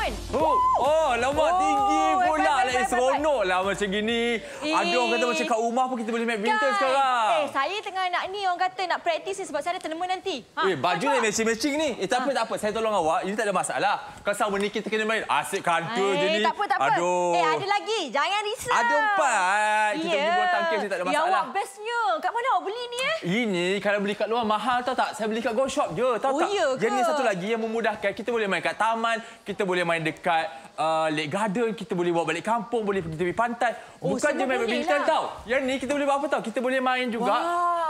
badminton. Oh, lama tinggi pula. Seronok lah macam gini. Ada orang kata macam kat rumah pun kita boleh main badminton sekarang. Saya tengah orang kata nak praktis ni sebab saya ada tournament nanti. Baju ni matching-matching ni. Tak apa. Saya tolong awak. Ini tak ada masalah. Kalau sama ni kita kena main asyik kantor je ni. Tak apa. Aduh. Ada lagi. Jangan risau. Ada 4. Kita pergi bola tangkis ni tak ada masalah. Awak bestnya. Kat mana awak beli ni Ini kalau beli kat luar mahal tahu tak? Saya beli kat Go Shop je. Tahu tak? Ya ke? Jenis satu lagi yang memudahkan. Kita boleh main kat taman. Kita boleh main dekat Lake Garden. Kita boleh bawa balik kampung. Boleh pergi tepi pantai. Bukan je main badminton tau. Yang ni kita boleh buat apa tau? Kita boleh main juga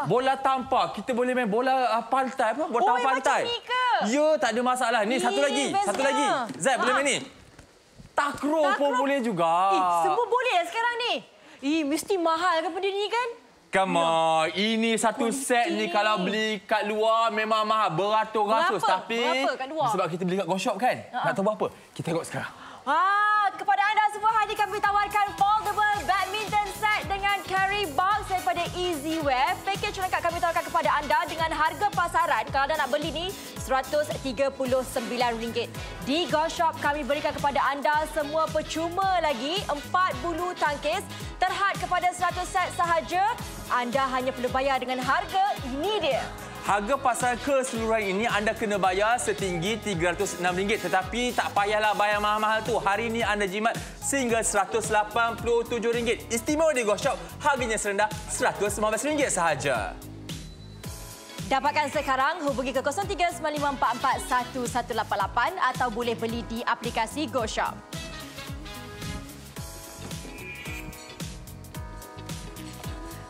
bola tampar. Kita boleh main bola pantai. Bola tampar pantai. Macam ni ke? Ya, tak ada masalah. Ni satu lagi. Satu lagi. Zai, boleh main ni. Takraw pun boleh juga. Semua boleh sekarang ni. Mesti mahal ke benda ni kan? Come on. Ini satu set ni kalau beli kat luar memang mahal. Beratus-ratus. Tapi kat luar? sebab kita beli kat Go Shop kan? Nak tahu berapa? Kita tengok sekarang. Kepada anda semua, hari kami tawarkan foldable badminton set dengan carry box daripada Easywear. Package lengkap kami tawarkan kepada anda dengan harga pasaran. Kalau anda nak beli ni, RM139. Di Go Shop, kami berikan kepada anda semua percuma lagi 4 bulu tangkis terhad kepada 100 set sahaja. Anda hanya perlu bayar dengan harga ini dia. Harga pasaran keseluruhan ini anda kena bayar setinggi RM306. Tetapi tak payahlah bayar mahal-mahal tu. Hari ini anda jimat sehingga RM187. Istimewa di Go Shop, harganya serendah RM115 sahaja. Dapatkan sekarang, hubungi ke 0395441188 atau boleh beli di aplikasi Go Shop.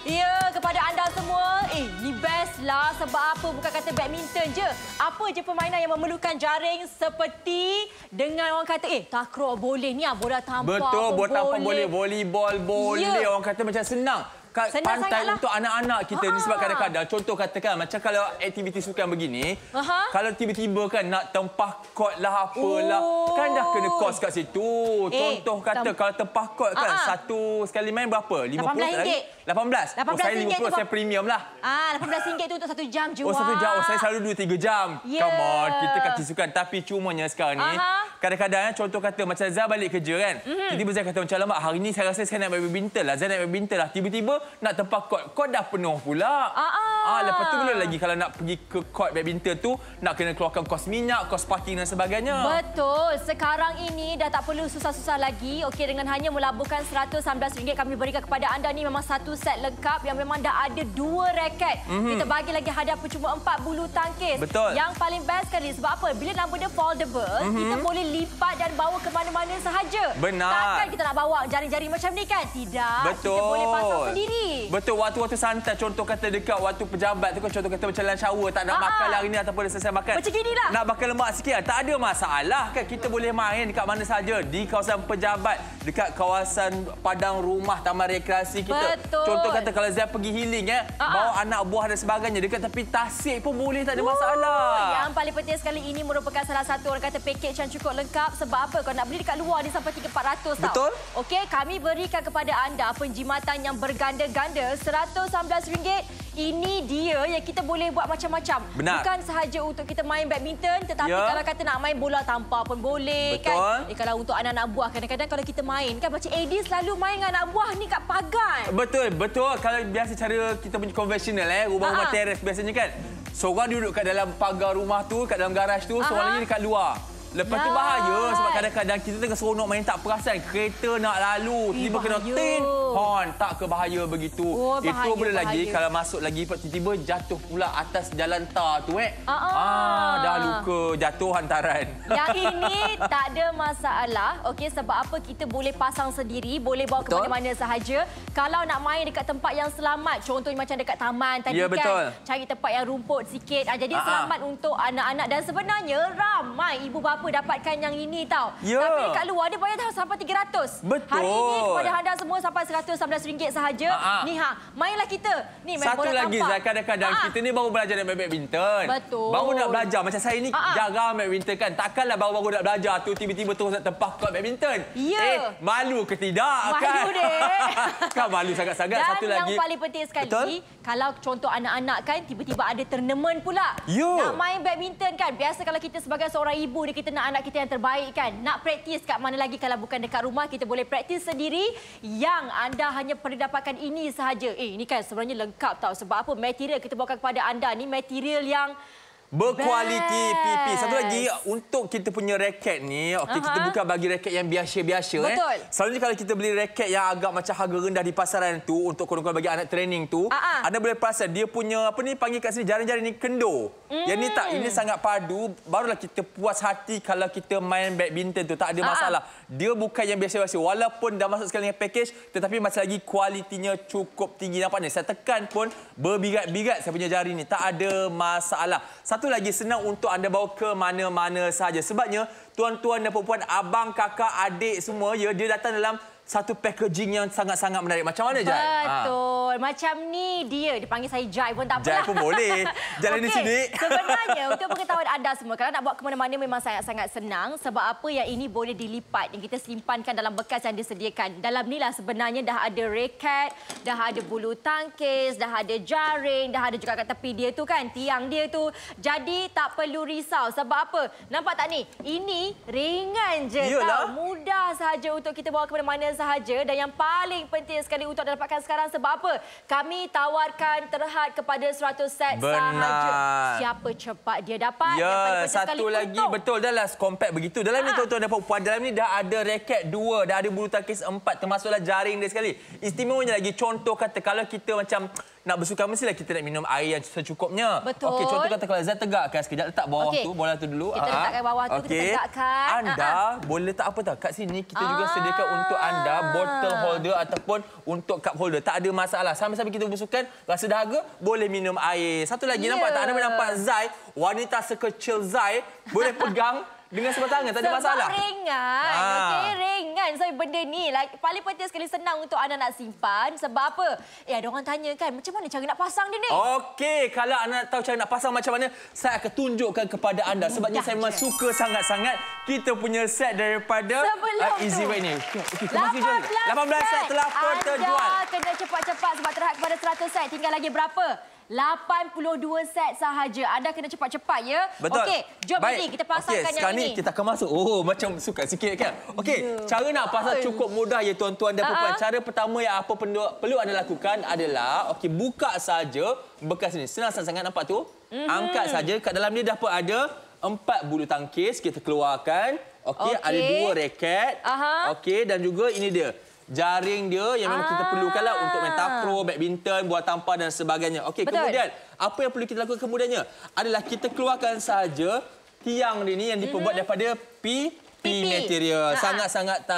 Ya, kepada anda semua, ni best lah. Sebab apa? Bukan kata badminton je. Apa je permainan yang memerlukan jaring seperti dengan orang kata, takraw boleh ni, bola tampar Betul, bola tampar boleh, volleyball boleh. Orang kata macam senang. Senang pantai sangatlah untuk anak-anak kita ni sebab kadang-kadang contoh katakan macam kalau aktiviti sukan begini kalau tiba-tiba kan nak tempah kot lah apalah kan dah kena kos kat situ. Contoh kata kalau tempah kot kan satu sekali main berapa? RM50 lagi? 18. Saya RM50 saya premium lah. RM18 tu untuk 1 jam je. 1 jam. Saya selalu 2-3 jam. Come on, kita kaki sukan tapi cumanya sekarang ni kadang-kadang contoh kata macam Zah balik kerja kan. Tiba-tiba Zah kata macam lama hari ni saya rasa saya nak main badminton lah. Zah nak main badminton lah. Tiba-tiba nak tempat kot dah penuh pula. Lepas tu belum lagi kalau nak pergi ke kot badminton tu nak kena keluarkan kos minyak, kos parking dan sebagainya. Betul. Sekarang ini dah tak perlu susah-susah lagi. Okey, dengan hanya melaburkan RM119 kami berikan kepada anda ni memang satu set lengkap yang memang dah ada 2 raket. Kita bagi lagi hadiah percuma 4 bulu tangkis. Betul. Yang paling best sekali sebab apa? Bila nama dia foldable, kita boleh lipat dan bawa ke mana-mana sahaja. Benar. Takkan kita nak bawa jaring-jaring macam ni kan? Tidak. Betul. Kita boleh pasang sendiri. Betul, waktu-waktu santai contoh kata dekat waktu pejabat tu kan contoh kata macam lunch hour tak nak makan hari ni ataupun dah selesai makan. Macam ginilah. Nak makan lemak sikit tak ada masalah kan kita boleh main dekat mana saja di kawasan pejabat, dekat kawasan padang rumah, taman rekreasi kita. Betul. Contoh kata kalau Zia pergi healing bawa anak buah dan sebagainya dekat tepi tasik pun boleh tak ada masalah. Yang paling penting sekali ini merupakan salah satu orang kata package yang cukup lengkap sebab apa? Kalau nak beli dekat luar ni sampai 300-400 tau. Betul. Okey, kami berikan kepada anda penjimatan yang berganda-ganda RM119. Ini dia yang kita boleh buat macam-macam. Benar. Bukan sahaja untuk kita main badminton tetapi kalau kata nak main bola tampar pun boleh. Betul. Kan. Kalau untuk anak-anak buah kadang-kadang kalau kita main kan macam Eddie selalu main dengan anak buah ni kat pagar. Betul. Kalau biasa cara kita punya konvensional rumah-rumah teres biasanya kan. Seorang duduk kat dalam pagar rumah tu, kat dalam garaj tu, seorang lagi dekat luar. Lepas tu bahaya sebab kadang-kadang kita tengah seronok main tak perasan kereta nak lalu tiba-tiba kena tin hon tak ke bahaya begitu. Itu boleh lagi kalau masuk lagi tiba-tiba jatuh pula atas jalan tar tu dah luka jatuh hantaran. Yang ini tak ada masalah. Okey, sebab apa kita boleh pasang sendiri, boleh bawa ke mana-mana sahaja. Kalau nak main dekat tempat yang selamat, contohnya macam dekat taman tadi kan, cari tempat yang rumput sikit. Jadi selamat untuk anak-anak dan sebenarnya ramai ibu bapa dapatkan yang ini tau. Tapi dekat luar dia bayar sampai 300. Betul. Hari ini kepada anda semua sampai RM119 sahaja. Ni mainlah kita. Ni main satu bola lagi tampar. Kadang-kadang kita ni baru belajar nak main badminton. Betul. Baru nak belajar macam saya ni jarang main badminton kan. Takkanlah baru-baru nak belajar tu tiba-tiba terus nak tempah kot badminton. Malu ke tidak kan? Malu dek. Kan malu sangat-sangat. Satu lagi. Dan yang paling penting sekali, kalau contoh anak-anak kan tiba-tiba ada tournament pula. Nak main badminton kan. Biasa kalau kita sebagai seorang ibu ni kita kita nak anak kita yang terbaik kan. Nak praktis kat mana lagi kalau bukan dekat rumah, kita boleh praktis sendiri. Yang anda hanya perlu dapatkan ini sahaja. Ini kan sebenarnya lengkap tau. Sebab apa? Material kita bawakan kepada anda ni material yang berkualiti PP. Satu lagi untuk kita punya raket ni, okey, kita bukan bagi raket yang biasa-biasa. Betul. Selalunya kalau kita beli raket yang agak macam harga rendah di pasaran tu untuk korang-korang bagi anak training tu, anda boleh perasan dia punya apa ni panggil kat sini jaring-jaring ni kendor. Yang ni tak, ini sangat padu. Barulah kita puas hati kalau kita main badminton tu, tak ada masalah. Dia bukan yang biasa-biasa. Walaupun dah masuk sekali dengan package, tetapi masih lagi kualitinya cukup tinggi. Nampak ni, saya tekan pun berbirat-birat saya punya jari ni. Tak ada masalah. Satu lagi, senang untuk anda bawa ke mana-mana sahaja. Sebabnya, tuan-tuan dan puan-puan, abang, kakak, adik semua, ya, dia datang dalam satu packaging yang sangat-sangat menarik. Macam mana, Jai? Betul. Macam ni dia panggil saya Jai pun tak apalah. Jai pun boleh. Jalan di sini. Sebenarnya, untuk pengetahuan anda semua, kalau nak bawa ke mana-mana memang sangat-sangat senang. Sebab apa yang ini boleh dilipat. Yang kita simpankan dalam bekas yang disediakan. Dalam ni lah sebenarnya dah ada raket, dah ada bulu tangkis, dah ada jaring, dah ada juga kat tepi dia tu kan, tiang dia tu. Jadi, tak perlu risau. Sebab apa? Nampak tak ni? Ini ringan je tau. Mudah sahaja untuk kita bawa ke mana-mana sahaja, dan yang paling penting sekali untuk dapatkan sekarang sebab apa? Kami tawarkan terhad kepada 100 set sahaja. Siapa cepat dia dapat? Ya, satu lagi untung. Betul dah lah compact begitu. Dalam ni tuan-tuan dan puan-puan, dalam ni dah ada raket 2, dah ada bulu tangkis 4, termasuklah jaring dia sekali. Istimewanya lagi, contoh kata kalau kita macam nak bersukan, mestilah kita nak minum air yang secukupnya. Betul. Okey, contoh kata kalau Zat tegakkan sekejap, letak bawah tu, bola tu dulu. Kita letakkan bawah tu, kita tegakkan. Anda boleh letak apa tahu? Kat sini kita juga sediakan untuk anda bottle holder ataupun untuk cup holder. Tak ada masalah. Sambil-sambil kita bersukan, rasa dahaga, boleh minum air. Satu lagi, nampak tak? Anda nampak Zai, wanita sekecil Zai, boleh pegang dengan sebelah tangan, tak ada masalah. Sebab ringan. Okey, ringan. So, benda ni paling penting sekali, senang untuk anda nak simpan. Sebab apa? Ada orang tanya kan, macam mana cara nak pasang dia ni? Okey, kalau anda nak tahu cara nak pasang macam mana, saya akan tunjukkan kepada anda. Sebabnya saya memang suka sangat-sangat kita punya set daripada Easyway ni. 18 set telah terjual. Anda kena cepat-cepat sebab terhad kepada 100 set. Tinggal lagi berapa? 82 set sahaja. Anda kena cepat-cepat ya. Betul. Okey, jom ini kita pasangkan yang sekarang ini. Ni kita akan masuk. Oh, macam suka sikit kan. Okey, cara nak pasang cukup mudah ya tuan-tuan dan puan-puan. Cara pertama yang apa perlu anda lakukan adalah buka saja bekas ni. Senang sangat, nampak tu? Angkat saja. Kat dalam ni dah ada 4 bulu tangkis, kita keluarkan. Okey, ada 2 raket. Okey, dan juga ini dia. Jaring dia yang memang kita perlukanlah untuk main takraw, badminton, bola tampar dan sebagainya. Okey, kemudian apa yang perlu kita lakukan kemudiannya adalah kita keluarkan saja tiang ini yang diperbuat daripada PP material. Sangat-sangat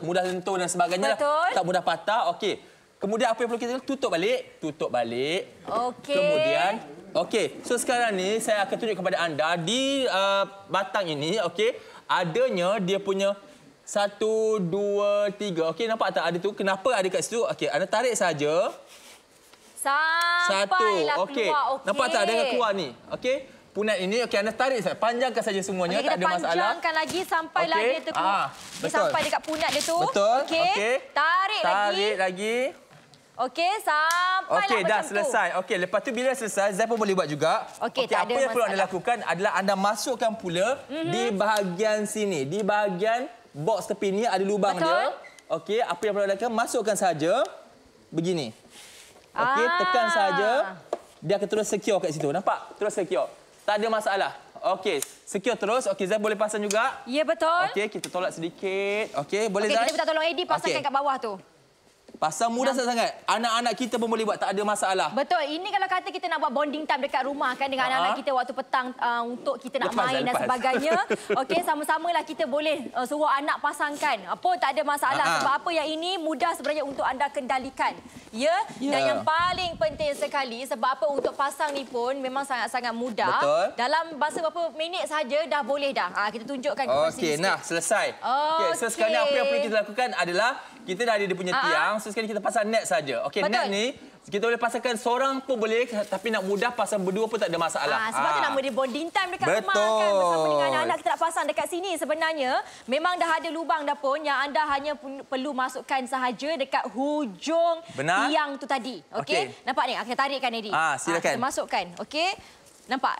mudah lentur dan sebagainya. Tak mudah patah. Okey. Kemudian apa yang perlu kita tutup balik? Tutup balik. Okey. Kemudian so sekarang ni saya akan tunjuk kepada anda di batang ini, okey, adanya dia punya 1, 2, 3. Okey, nampak tak ada tu? Kenapa ada kat situ? Okey, anda tarik saja. Sampailah keluar. Okey. Nampak tak dengan keluar ni? Okey. Punat ini, okey, anda tarik saja. Panjangkan saja semuanya, tak ada masalah. Kita panjangkan lagi sampailah dia tu. Dia sampai dekat punat dia tu. Betul. Okey. Tarik lagi. Okey, sampailah macam tu. Dah selesai. Okey, lepas tu bila selesai, Zai pun boleh buat juga. Okey, apa yang perlu anda lakukan adalah anda masukkan pula di bahagian sini. Di bahagian box tepi ni ada lubang dia. Okey, apa yang perlu lakukan, masukkan saja begini. Okey, tekan saja. Dia akan terus secure kat situ. Nampak? Terus secure. Tak ada masalah. Okey, secure terus. Okey, Zai boleh pasang juga. Ya, betul. Okey, kita tolak sedikit. Okey, boleh Zai? Kita minta tolong Eddie pasangkan kat bawah tu. Pasang mudah sangat. Anak-anak kita pun boleh buat, tak ada masalah. Betul. Ini kalau kata kita nak buat bonding time dekat rumah kan dengan anak-anak kita waktu petang untuk kita nak main dan sebagainya. Okey, sama-samalah kita boleh suruh anak pasangkan. Pun tak ada masalah. Sebab apa yang ini mudah sebenarnya untuk anda kendalikan. Ya? Dan yang paling penting sekali, sebab apa untuk pasang ni pun memang sangat-sangat mudah. Betul. Dalam masa berapa minit saja dah boleh dah. Kita tunjukkan kepada sini. Okey, nah selesai. Okey, so sekarang apa yang perlu kita lakukan adalah kita dah ada dia punya tiang. So sekarang kita pasang net saja. Okey, net ni kita boleh pasangkan seorang pun boleh, tapi nak mudah pasang berdua pun tak ada masalah. Sebab tu nama dia bonding time dekat rumah kan. Bersama dengan anak-anak kita nak pasang dekat sini. Sebenarnya memang dah ada lubang dah pun yang anda hanya perlu masukkan sahaja dekat hujung tiang tu tadi. Okey. Nampak ni? Kita tarikkan Eddie. Silakan. Kita masukkan. Okey. Nampak?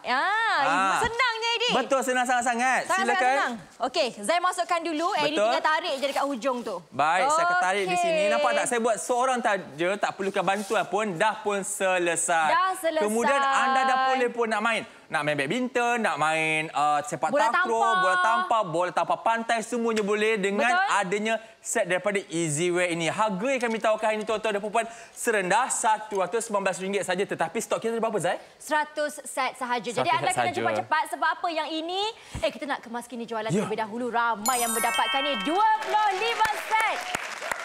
Senangnya ini. Betul, senang sangat-sangat. Silakan. Senang. Okey, Zai masukkan dulu. Ini tinggal tarik je dekat hujung tu. Baik, saya akan tarik di sini. Nampak tak? Saya buat seorang saja, tak perlukan bantuan pun, dah pun selesai. Dah selesai. Kemudian anda dah boleh pun nak main. Nak main badminton, nak main sepak takraw, bola tampar, bola tampar pantai, semuanya boleh dengan adanya set daripada Easyware ini. Harga yang kami tawarkan hari ini tuan-tuan dan puan serendah RM119 saja. Tetapi stok kita ada berapa, Zai? 100 set sahaja. Jadi anda kena cepat-cepat sebab apa yang ini? Kita nak kemas kini jualan terlebih dahulu. Ramai yang mendapatkan ni 25 set.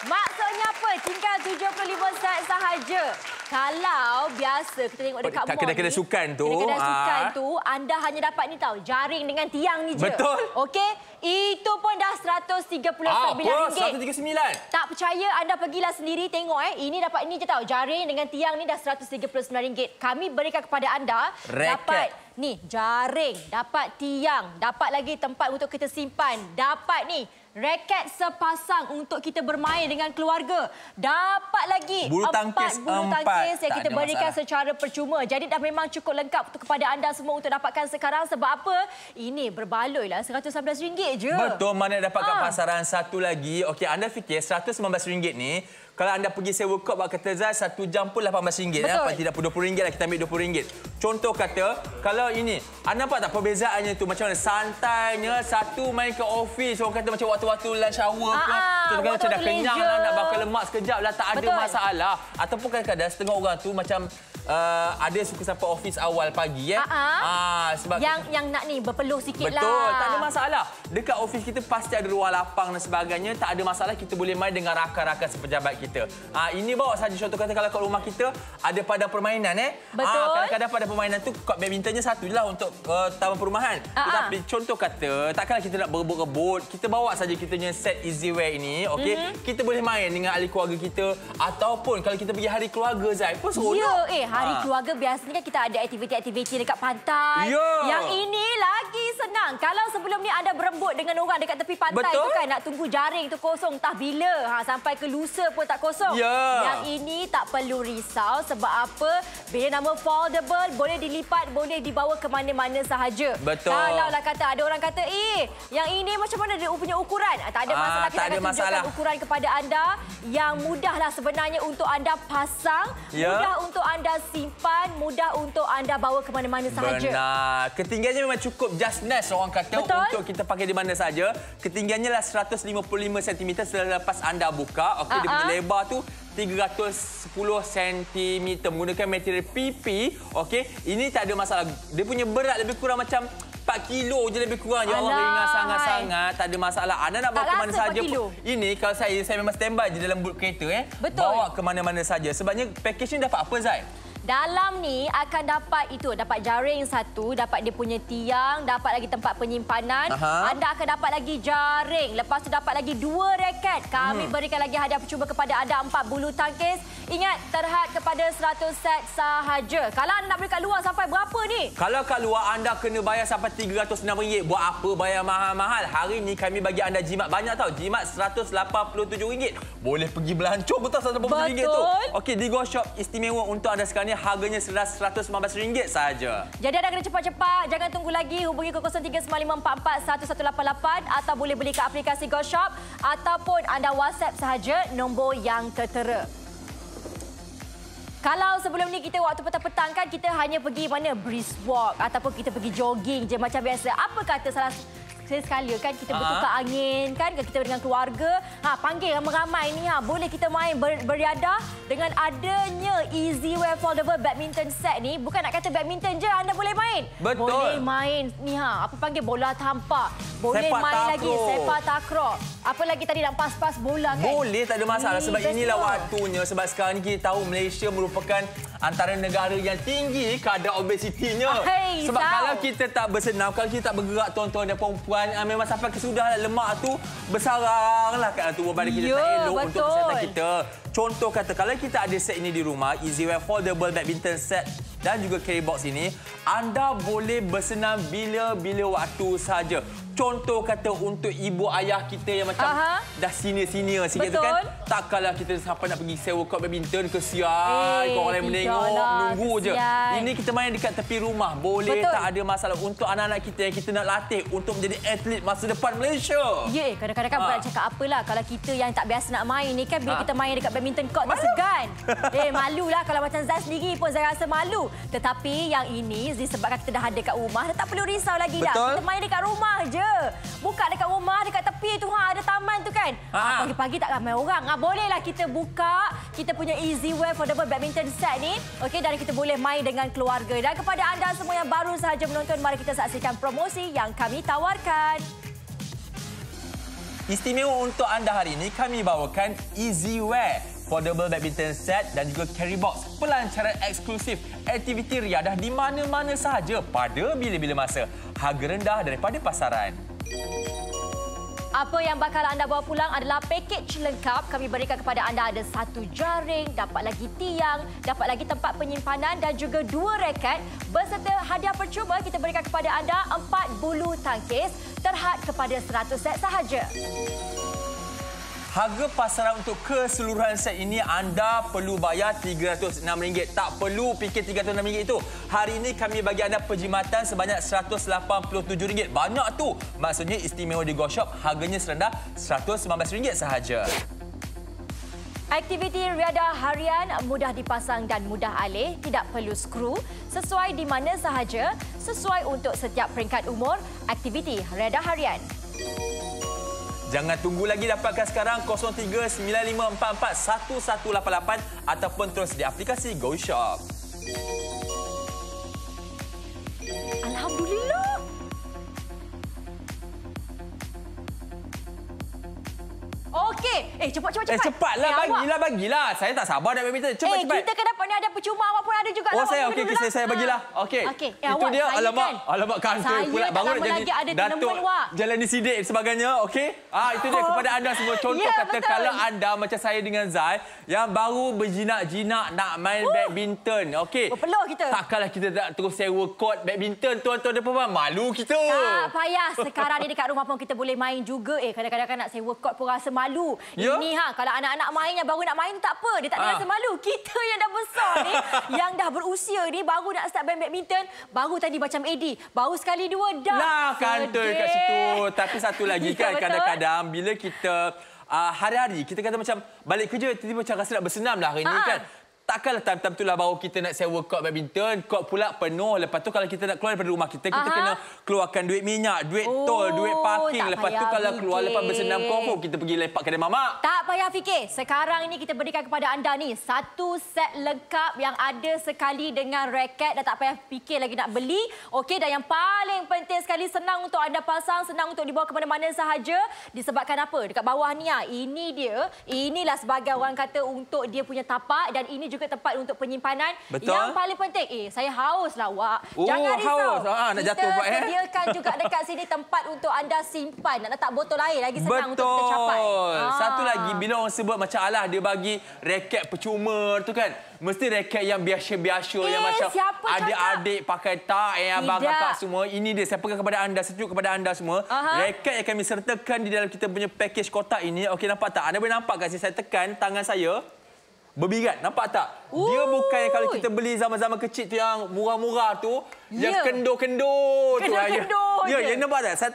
Maksudnya apa? Tinggal 75 set sahaja. Kalau biasa kita tengok dekat mall kedai-kedai sukan tu. Kedai-kedai sukan tu anda hanya dapat ni tahu, jaring dengan tiang ni je. Betul. Okey? Itu pun dah RM139. RM139. Tak percaya anda pergilah sendiri tengok Ini dapat ni je tahu, jaring dengan tiang ni dah RM139. Kami berikan kepada anda dapat ni jaring, dapat tiang, dapat lagi tempat untuk kita simpan, dapat ni raket sepasang untuk kita bermain dengan keluarga. Dapat lagi bulu tangkis yang kita berikan secara percuma. Jadi dah memang cukup lengkap kepada anda semua untuk dapatkan sekarang. Sebab apa? Ini berbaloi lah RM119 je. Betul, mana dapat kat pasaran. Satu lagi, okey, anda fikir RM119 ni, kalau anda pergi sewa kod buat kata Zai, 1 jam pun RM18. Apa tidak pun RM20 lah, kita ambil RM20. Contoh kata, kalau ini, anda nampak tak perbezaannya tu macam mana? Santainya, satu main ke office, orang kata macam waktu-waktu lunch hour ke. Contohnya macam dah kenyang lah, nak bakar lemak sekejap lah, tak ada masalah. Ataupun kadang-kadang setengah orang tu macam ada suka sampai office awal pagi. Sebab yang nak ni berpeluh sikit lah. Betul, tak ada masalah. Dekat office kita pasti ada ruang lapang dan sebagainya. Tak ada masalah, kita boleh main dengan rakan-rakan sepejabat kita. Ini bawa saja contoh kata kalau kat rumah kita ada padang permainan. Betul. Kadang-kadang padang permainan tu kod badmintonnya satu je lah untuk taman perumahan. Tetapi contoh kata, takkanlah kita nak berebut-rebut. Kita bawa saja kita punya set Easyware ini. Okey, kita boleh main dengan ahli keluarga kita. Ataupun kalau kita pergi hari keluarga, Zai, pun seronok. Hari keluarga biasanya kita ada aktiviti-aktiviti dekat pantai. Yang ini lagi senang. Kalau sebelum ni anda berembut dengan orang dekat tepi pantai tu kan, nak tunggu jaring tu kosong entah bila. Sampai ke lusa pun tak kosong. Yang ini tak perlu risau sebab apa? Bila nama foldable, boleh dilipat, boleh dibawa ke mana-mana sahaja. Betul. Kalaulah kata ada orang kata, yang ini macam mana dia punya ukuran? Tak ada masalah, kita akan tunjukkan ukuran kepada anda yang mudahlah sebenarnya untuk anda pasang, mudah untuk anda simpan, mudah untuk anda bawa ke mana-mana sahaja. Benar. Ketinggiannya memang cukup just nice orang kata. Untuk kita pakai di mana saja. Ketinggiannya lah 155 cm selepas anda buka. Okey, dia punya lebar tu 310 cm menggunakan material PP. Okey, ini tak ada masalah. Dia punya berat lebih kurang macam 4 kilo je lebih kurang. Ya Allah, ringan sangat-sangat. Tak ada masalah. Anda nak bawa ke mana saja. Ini kalau saya memang standby je dalam boot kereta. Bawa ke mana-mana saja. Sebabnya package ni dapat apa, Zai? Dalam ni akan dapat jaring satu, dapat dia punya tiang, dapat lagi tempat penyimpanan. Anda akan dapat lagi jaring. Lepas tu dapat lagi 2 raket. Kami berikan lagi hadiah percuma kepada anda 4 bulu tangkis. Ingat, terhad kepada 100 set sahaja. Kalau anda nak beli kat luar sampai berapa ni? Kalau kat luar anda kena bayar sampai RM306. Buat apa bayar mahal-mahal? Hari ni kami bagi anda jimat banyak tau. Jimat RM187. Boleh pergi belancong betul RM187 tu. Okey, di Go Shop istimewa untuk anda sekarang ni. Harganya RM119 sahaja. Jadi anda kena cepat-cepat. Jangan tunggu lagi. Hubungi ke 0395441188 atau boleh beli ke aplikasi Go Shop ataupun anda WhatsApp sahaja nombor yang tertera. Kalau sebelum ni kita waktu petang-petang kan kita hanya pergi mana brisk walk ataupun kita pergi jogging je macam biasa. Apa kata salah sekali kan kita bertukar angin kan kita dengan keluarga panggil ramai-ramai ni boleh kita main beriadah dengan adanya Easyware foldable badminton set ni. Bukan nak kata badminton je anda boleh main. Betul. Boleh main ni apa panggil bola tampar, boleh sepak main takraw. lagi sepak takraw, apa lagi tadi nak pas-pas bola kan. Boleh, tak ada masalah sebab inilah waktunya. Sebab sekarang ni kita tahu Malaysia merupakan antara negara yang tinggi kadar obesitinya. Sebab kalau kita tak bersenam, kalau kita tak bergerak tuan-tuan dan puan-puan, memang sampai kesudah lemak tu bersaranglah kat tubuh badan kita. Tak elok untuk kesihatan kita. Contoh kata, kalau kita ada set ini di rumah, Easyware foldable badminton set dan juga carry box ini, anda boleh bersenam bila-bila waktu saja. contoh kata untuk ibu ayah kita yang macam dah senior-senior sikit tu kan, takkanlah kita sampai nak pergi sewa court badminton, kesian kau orang menengok, menunggu je. Ini kita main dekat tepi rumah, boleh, tak ada masalah. Untuk anak-anak kita yang kita nak latih untuk menjadi atlet masa depan Malaysia. Ya, kadang-kadang kan bukan cakap apalah kalau kita yang tak biasa nak main ni kan, bila kita main dekat badminton court tu segan. Malulah kalau macam Zai sendiri pun saya rasa malu. Tetapi yang ini disebabkan kita dah ada kat rumah, dah tak perlu risau lagi dah. Kita main dekat rumah je. Buka dekat rumah, dekat tepi tu ada taman tu kan. Pagi-pagi tak ramai orang. Bolehlah kita buka kita punya Easyware Foldable Badminton Set ni. Okey, dan kita boleh main dengan keluarga. Dan kepada anda semua yang baru sahaja menonton, mari kita saksikan promosi yang kami tawarkan. Istimewa untuk anda hari ini, kami bawakan Easyware Foldable Badminton Set dan juga Carry Box. Pelancaran eksklusif, aktiviti riadah di mana-mana sahaja pada bila-bila masa. Harga rendah daripada pasaran. Apa yang bakal anda bawa pulang adalah pakej lengkap. Kami berikan kepada anda ada 1 jaring, dapat lagi tiang, dapat lagi tempat penyimpanan dan juga 2 raket. Berserta hadiah percuma kita berikan kepada anda 4 bulu tangkis terhad kepada 100 set sahaja. Harga pasaran untuk keseluruhan set ini anda perlu bayar RM306. Tak perlu fikir RM306 itu. Hari ini kami bagi anda perkhidmatan sebanyak RM187. Banyak tu. Maksudnya istimewa di Go Shop harganya serendah RM119 sahaja. Aktiviti riadah harian mudah dipasang dan mudah alih, tidak perlu skru, sesuai di mana sahaja, sesuai untuk setiap peringkat umur. Aktiviti riadah harian. Jangan tunggu lagi, dapatkan sekarang 0395441188 ataupun terus di aplikasi Go Shop. Alhamdulillah. Okey. Cepat. Cepatlah, bagilah. Saya tak sabar nak badminton. Cepat. Kita kan dapat ni ada percuma, awak pun ada juga. Saya okey, saya bagilah. Okey. Itu dia. Alamak kantor pula baru nak jadi Datuk Jalani Sidik sebagainya. Okey. Itu dia kepada anda semua. Contoh kata kalau anda macam saya dengan Zai yang baru berjinak-jinak nak main badminton. Okey. Berpeluh kita. Takkanlah kita tak terus sewa court badminton, tuan-tuan dan puan. Malu kita. Tak payah. Sekarang ni dekat rumah pun kita boleh main juga. Kadang-kadang kan nak sewa court pun rasa malu. Ini kalau anak-anak main yang baru nak main tak apa. Dia tak ada rasa malu. Kita yang dah besar ni, yang dah berusia ni, baru nak start main badminton, baru tadi macam Eddie, baru sekali dua dah. Lah kantor kat situ. Tapi satu lagi kan, kadang-kadang bila kita hari-hari kita kata macam balik kerja tiba-tiba macam rasa nak bersenam dah hari ni kan. Takkanlah time-time itulah baru kita nak sewa court badminton, court pula penuh. Lepas tu kalau kita nak keluar daripada rumah kita, kita kena keluarkan duit minyak, duit tol, duit parking. Lepas tu kalau keluar lepas bersenam confirm kita pergi lepak kedai mamak. Tak payah fikir. Sekarang ini kita berikan kepada anda ni 1 set lengkap yang ada sekali dengan raket. Dah tak payah fikir lagi nak beli. Okey, dan yang paling penting sekali, senang untuk anda pasang, senang untuk dibawa ke mana-mana sahaja. Disebabkan apa? Dekat bawah ni ini dia. Inilah sebagai orang kata untuk dia punya tapak, dan ini juga tempat untuk penyimpanan. Betul. Yang paling penting, saya haus lah awak. Jangan risau. Haus. Nak jatuh pula. Kita sediakan juga dekat sini tempat untuk anda simpan. Nak letak botol air lagi senang untuk kita capai. Satu lagi, bila orang sebut macam alah dia bagi raket percuma tu kan. Mesti raket yang biasa-biasa yang macam adik-adik pakai tak, abang kakak semua. Ini dia, saya pegang kepada anda, sejuk kepada anda semua. Raket yang kami sertakan di dalam kita punya package kotak ini. Okey, nampak tak? Anda boleh nampak kat sini, saya tekan tangan saya. Berbirat, nampak tak? Dia bukan yang kalau kita beli zaman-zaman kecil tu yang murah-murah tu, yang kendor-kendor tu. Ya, nampak tak?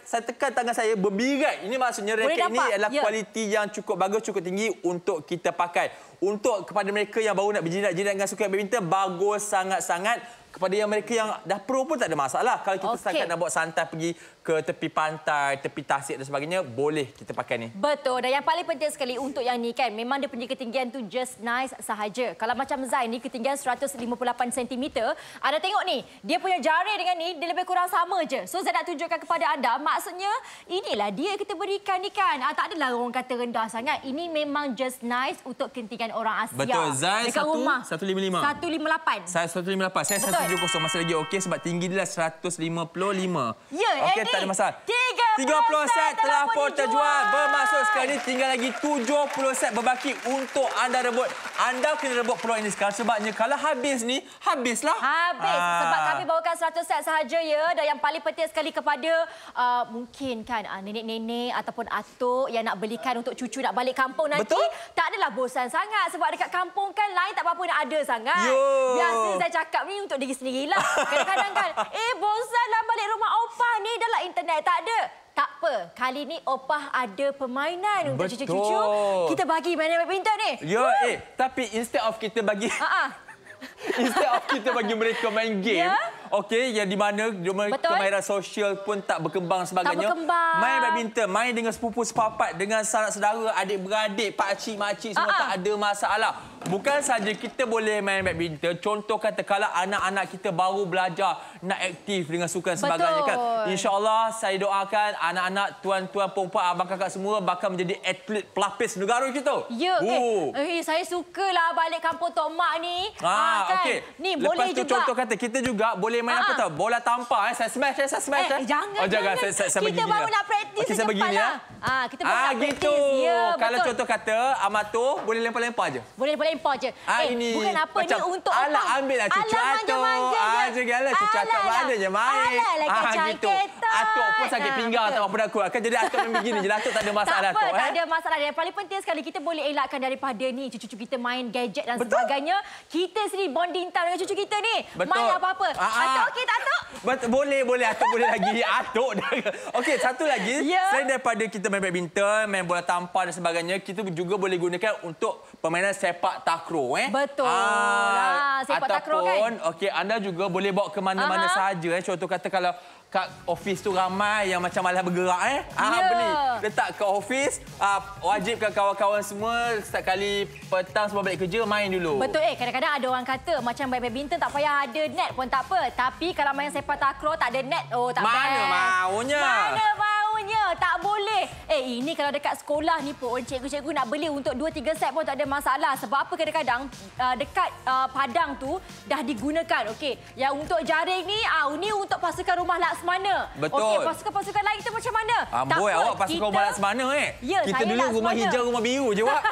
Saya tekan tangan saya berbirat. Ini maksudnya raket ini adalah kualiti yang cukup bagus, cukup tinggi untuk kita pakai. Untuk kepada mereka yang baru nak berjinak-jinak dengan sukan badminton, bagus sangat-sangat. Kepada yang mereka yang dah pro pun tak ada masalah. Kalau kita setakat nak bawa santai pergi ke tepi pantai, tepi tasik dan sebagainya, boleh kita pakai ni. Betul. Dan yang paling penting sekali untuk yang ni kan, memang dia punya ketinggian tu just nice sahaja. Kalau macam Zai ni ketinggian 158 cm, anda tengok ni, dia punya jari dengan ni, dia lebih kurang sama je. So, saya nak tunjukkan kepada anda, maksudnya inilah dia kita berikan ni kan. Tak adalah orang kata rendah sangat. Ini memang just nice untuk ketinggian orang Asia. Betul. Zai 155. 158. Saya 158. Saya 170. Masih lagi okey sebab tinggi dia 155. Ya, okey, tak ada masalah. 30 set telah pun terjual. Bermaksud sekarang ni tinggal lagi 70 set berbaki untuk anda rebut anda kena buat peluang ini sekarang sebabnya kalau habis ni, habislah. Habis. Sebab kami bawakan 100 set sahaja ya. Dan yang paling penting sekali kepada mungkin kan nenek-nenek ataupun atuk yang nak belikan untuk cucu nak balik kampung nanti. Betul? Tak adalah bosan sangat. Sebab dekat kampung kan lain tak apa-apa nak ada sangat. Biasa saya cakap ni untuk diri sendirilah. Kadang-kadang kan, bosanlah balik rumah opah ni dah lah internet tak ada. Tak apa. Kali ni opah ada permainan untuk cucu-cucu. Kita bagi mainan badminton ni. Tapi instead of kita bagi instead of kita bagi mereka main game, okey, yang di mana kemahiran sosial pun tak berkembang sebagainya. Main badminton, main dengan sepupu sepapat, dengan sanak saudara, adik-beradik, pakcik, makcik semua tak ada masalah. Bukan saja kita boleh main badminton, contoh kata kalau anak-anak kita baru belajar nak aktif dengan sukan sebagainya kan. InsyaAllah saya doakan anak-anak tuan-tuan, perempuan, abang kakak semua bakal menjadi atlet pelapis negara kita. Saya sukalah balik kampung Tok Mak ni. Okey. Ni lepas boleh tu juga. Contoh kata kita juga boleh main apa tahu? Bola tampar. Saya smash. Jangan. Saya kita baru nak praktis secepatlah. Kita baru nak gitu. praktis. Kalau contoh kata amatur boleh lempar-lempar je. Boleh lempar je. Ini bukan apa ni untuk alah ambillah cucu atuk. Manja-manja je. Cucu atuk mana je main. Gitu. Atuk pun sakit pinggang tak apa dah kuat. Akan jadi atuk yang begini je. Atuk tak ada masalah. Tak ada masalah. Yang paling penting sekali kita boleh elakkan daripada ni cucu-cucu kita main gadget dan sebagainya. Kita sendiri bonding time dengan cucu kita ni. Main apa-apa. Atuk okey tak atuk? Boleh. Atuk boleh lagi. Atuk dah. Okey, satu lagi. Selain daripada kita main badminton, main bola tampar dan sebagainya, kita juga boleh gunakan untuk permainan sepak takraw. Betul. Sepak takraw kan. Ataupun, okey, anda juga boleh bawa ke mana-mana sahaja. Contoh kata kalau kat office tu ramai yang macam malas bergerak beli letak kat office, wajibkan kawan-kawan semua setiap kali petang sebelum balik kerja main dulu. Betul. Kadang-kadang ada orang kata macam main badminton tak payah ada net pun tak apa, tapi kalau main sepak takraw tak ada net, tak mana maunya. Tak boleh. Ini kalau dekat sekolah ni pun cikgu-cikgu nak beli untuk 2-3 set pun tak ada masalah. Sebab apa kadang-kadang dekat padang tu dah digunakan. Okey, yang untuk jaring ni ni untuk pasukan rumah Laksmana. Betul. Okey, pasukan-pasukan lain kita macam mana? Amboi, awak pasukan rumah Laksmana kita dulu rumah hijau, rumah biru je awak.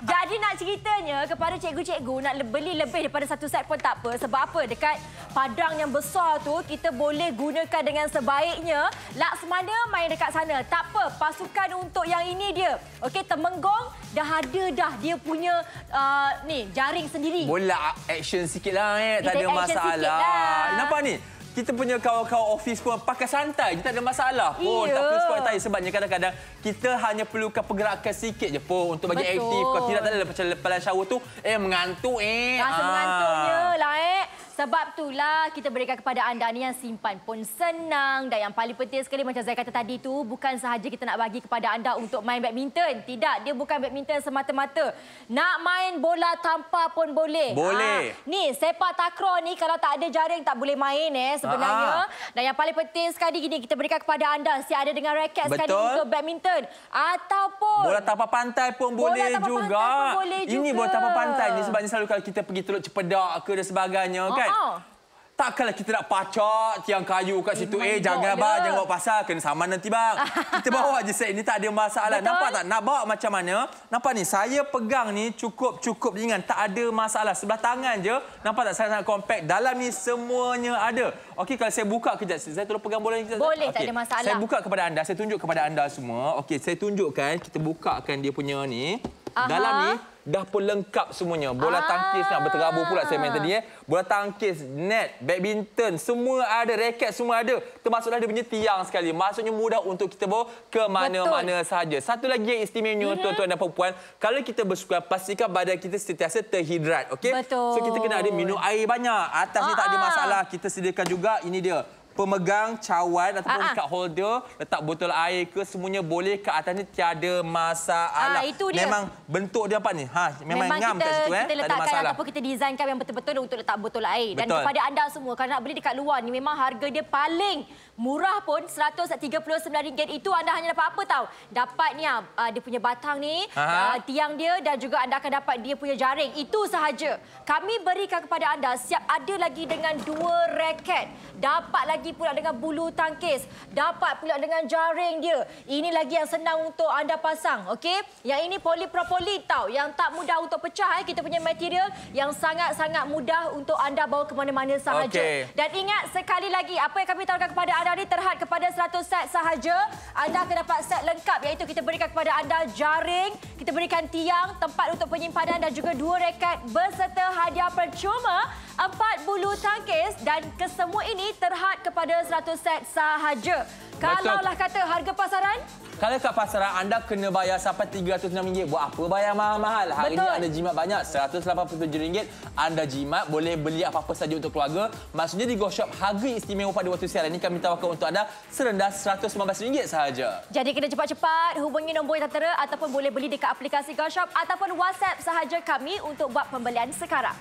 Jadi nak ceritanya kepada cikgu-cikgu nak beli lebih daripada satu set pun tak apa. Sebab apa? Dekat padang yang besar tu kita boleh gunakan dengan sebaiknya. Laksmana main dekat sana. Tak apa, pasukan untuk yang ini dia. Okey, Temenggong dah ada dia punya jaring sendiri. Boleh action sikitlah tak ada masalah. Nampak ni? Kita punya kawan-kawan office pun pakai santai je, tak ada masalah pun. Tak perlu squat tayar sebabnya kadang-kadang kita hanya perlukan pergerakan sikit je pun untuk bagi aktif. Kalau tidak tak ada lepas shower tu mengantuk Rasa mengantuknya lah Sebab itulah kita berikan kepada anda ni yang simpan pun senang. Dan yang paling penting sekali macam saya kata tadi tu, bukan sahaja kita nak bagi kepada anda untuk main badminton. Tidak, dia bukan badminton semata-mata. Nak main bola tampar pun boleh. Boleh. Ni sepak takraw ni kalau tak ada jaring tak boleh main sebenarnya. Dan yang paling penting sekali gini, kita berikan kepada anda siap ada dengan raket sekali untuk badminton. Ataupun bola tampar pantai pun boleh juga. Ini bola tampar pantai ni sebabnya selalu kalau kita pergi Teluk Cepedak ke dan sebagainya kan. Takkanlah kita nak pacak tiang kayu kat situ. Jangan abang, jangan bawa pasal. Kena saman nanti bang. Kita bawa je set ni, tak ada masalah. Betul? Nampak tak? Nak bawa macam mana? Nampak ni, saya pegang ni cukup ringan. Tak ada masalah. Sebelah tangan je. Nampak tak? Sangat-sangat compact. Dalam ni semuanya ada. Okey, kalau saya buka kejap. Saya tolong pegang bola ni kejap. Boleh, tak ada masalah. Saya buka kepada anda. Saya tunjuk kepada anda semua. Okey, saya tunjukkan. Kita bukakan dia punya ni. Dalam ni dah pun lengkap semuanya. Bola tangkis nak berterabur pula saya main tadi Bola tangkis, net, badminton, semua ada, raket semua ada. Termasuklah dia punya tiang sekali. Maksudnya mudah untuk kita bawa ke mana-mana sahaja. Satu lagi yang istimewa tuan-tuan dan puan-puan, kalau kita bersukan pastikan badan kita sentiasa terhidrat, okey? So kita kena ada minum air banyak. Atas ni tak ada masalah. Kita sediakan juga ini dia. Pemegang cawan ataupun kad holder, letak botol air ke, semuanya boleh ke atas ni, tiada masalah. Itu dia. Memang bentuk dia apa ni? Memang ngam kat situ kita letakkan tak ada masalah. ataupun kita desainkan yang betul-betul untuk letak botol air. Dan kepada anda semua, kalau nak beli dekat luar ni memang harga dia paling murah pun RM139 itu anda hanya dapat apa tahu? Dapat ni dia punya batang ni, tiang dia dan juga anda akan dapat dia punya jaring. Itu sahaja. Kami berikan kepada anda siap ada lagi dengan 2 raket. Dapat lagi lagi pula dengan bulu tangkis. Dapat pula dengan jaring dia. Ini lagi yang senang untuk anda pasang. Okey? Yang ini polipropolid tau. Yang tak mudah untuk pecah. Kita punya material yang sangat-sangat mudah untuk anda bawa ke mana-mana sahaja. Okay. Dan ingat sekali lagi, apa yang kami tawarkan kepada anda ni terhad kepada 100 set sahaja. Anda akan dapat set lengkap, iaitu kita berikan kepada anda jaring, kita berikan tiang, tempat untuk penyimpanan dan juga 2 raket berserta hadiah percuma 4 bulu tangkis, dan kesemua ini terhad kepada 100 set sahaja. Kalaulah kata harga pasaran, kalau kat pasaran anda kena bayar sampai RM306. Buat apa bayar mahal-mahal? Hari ini anda jimat banyak, RM187. Anda jimat, boleh beli apa-apa saja untuk keluarga. Maksudnya di Go Shop, harga istimewa pada waktu siaran ini kami tawarkan untuk anda serendah RM119 sahaja. Jadi kena cepat-cepat hubungi nombor yang tertera ataupun boleh beli dekat aplikasi Go Shop ataupun WhatsApp sahaja kami untuk buat pembelian sekarang.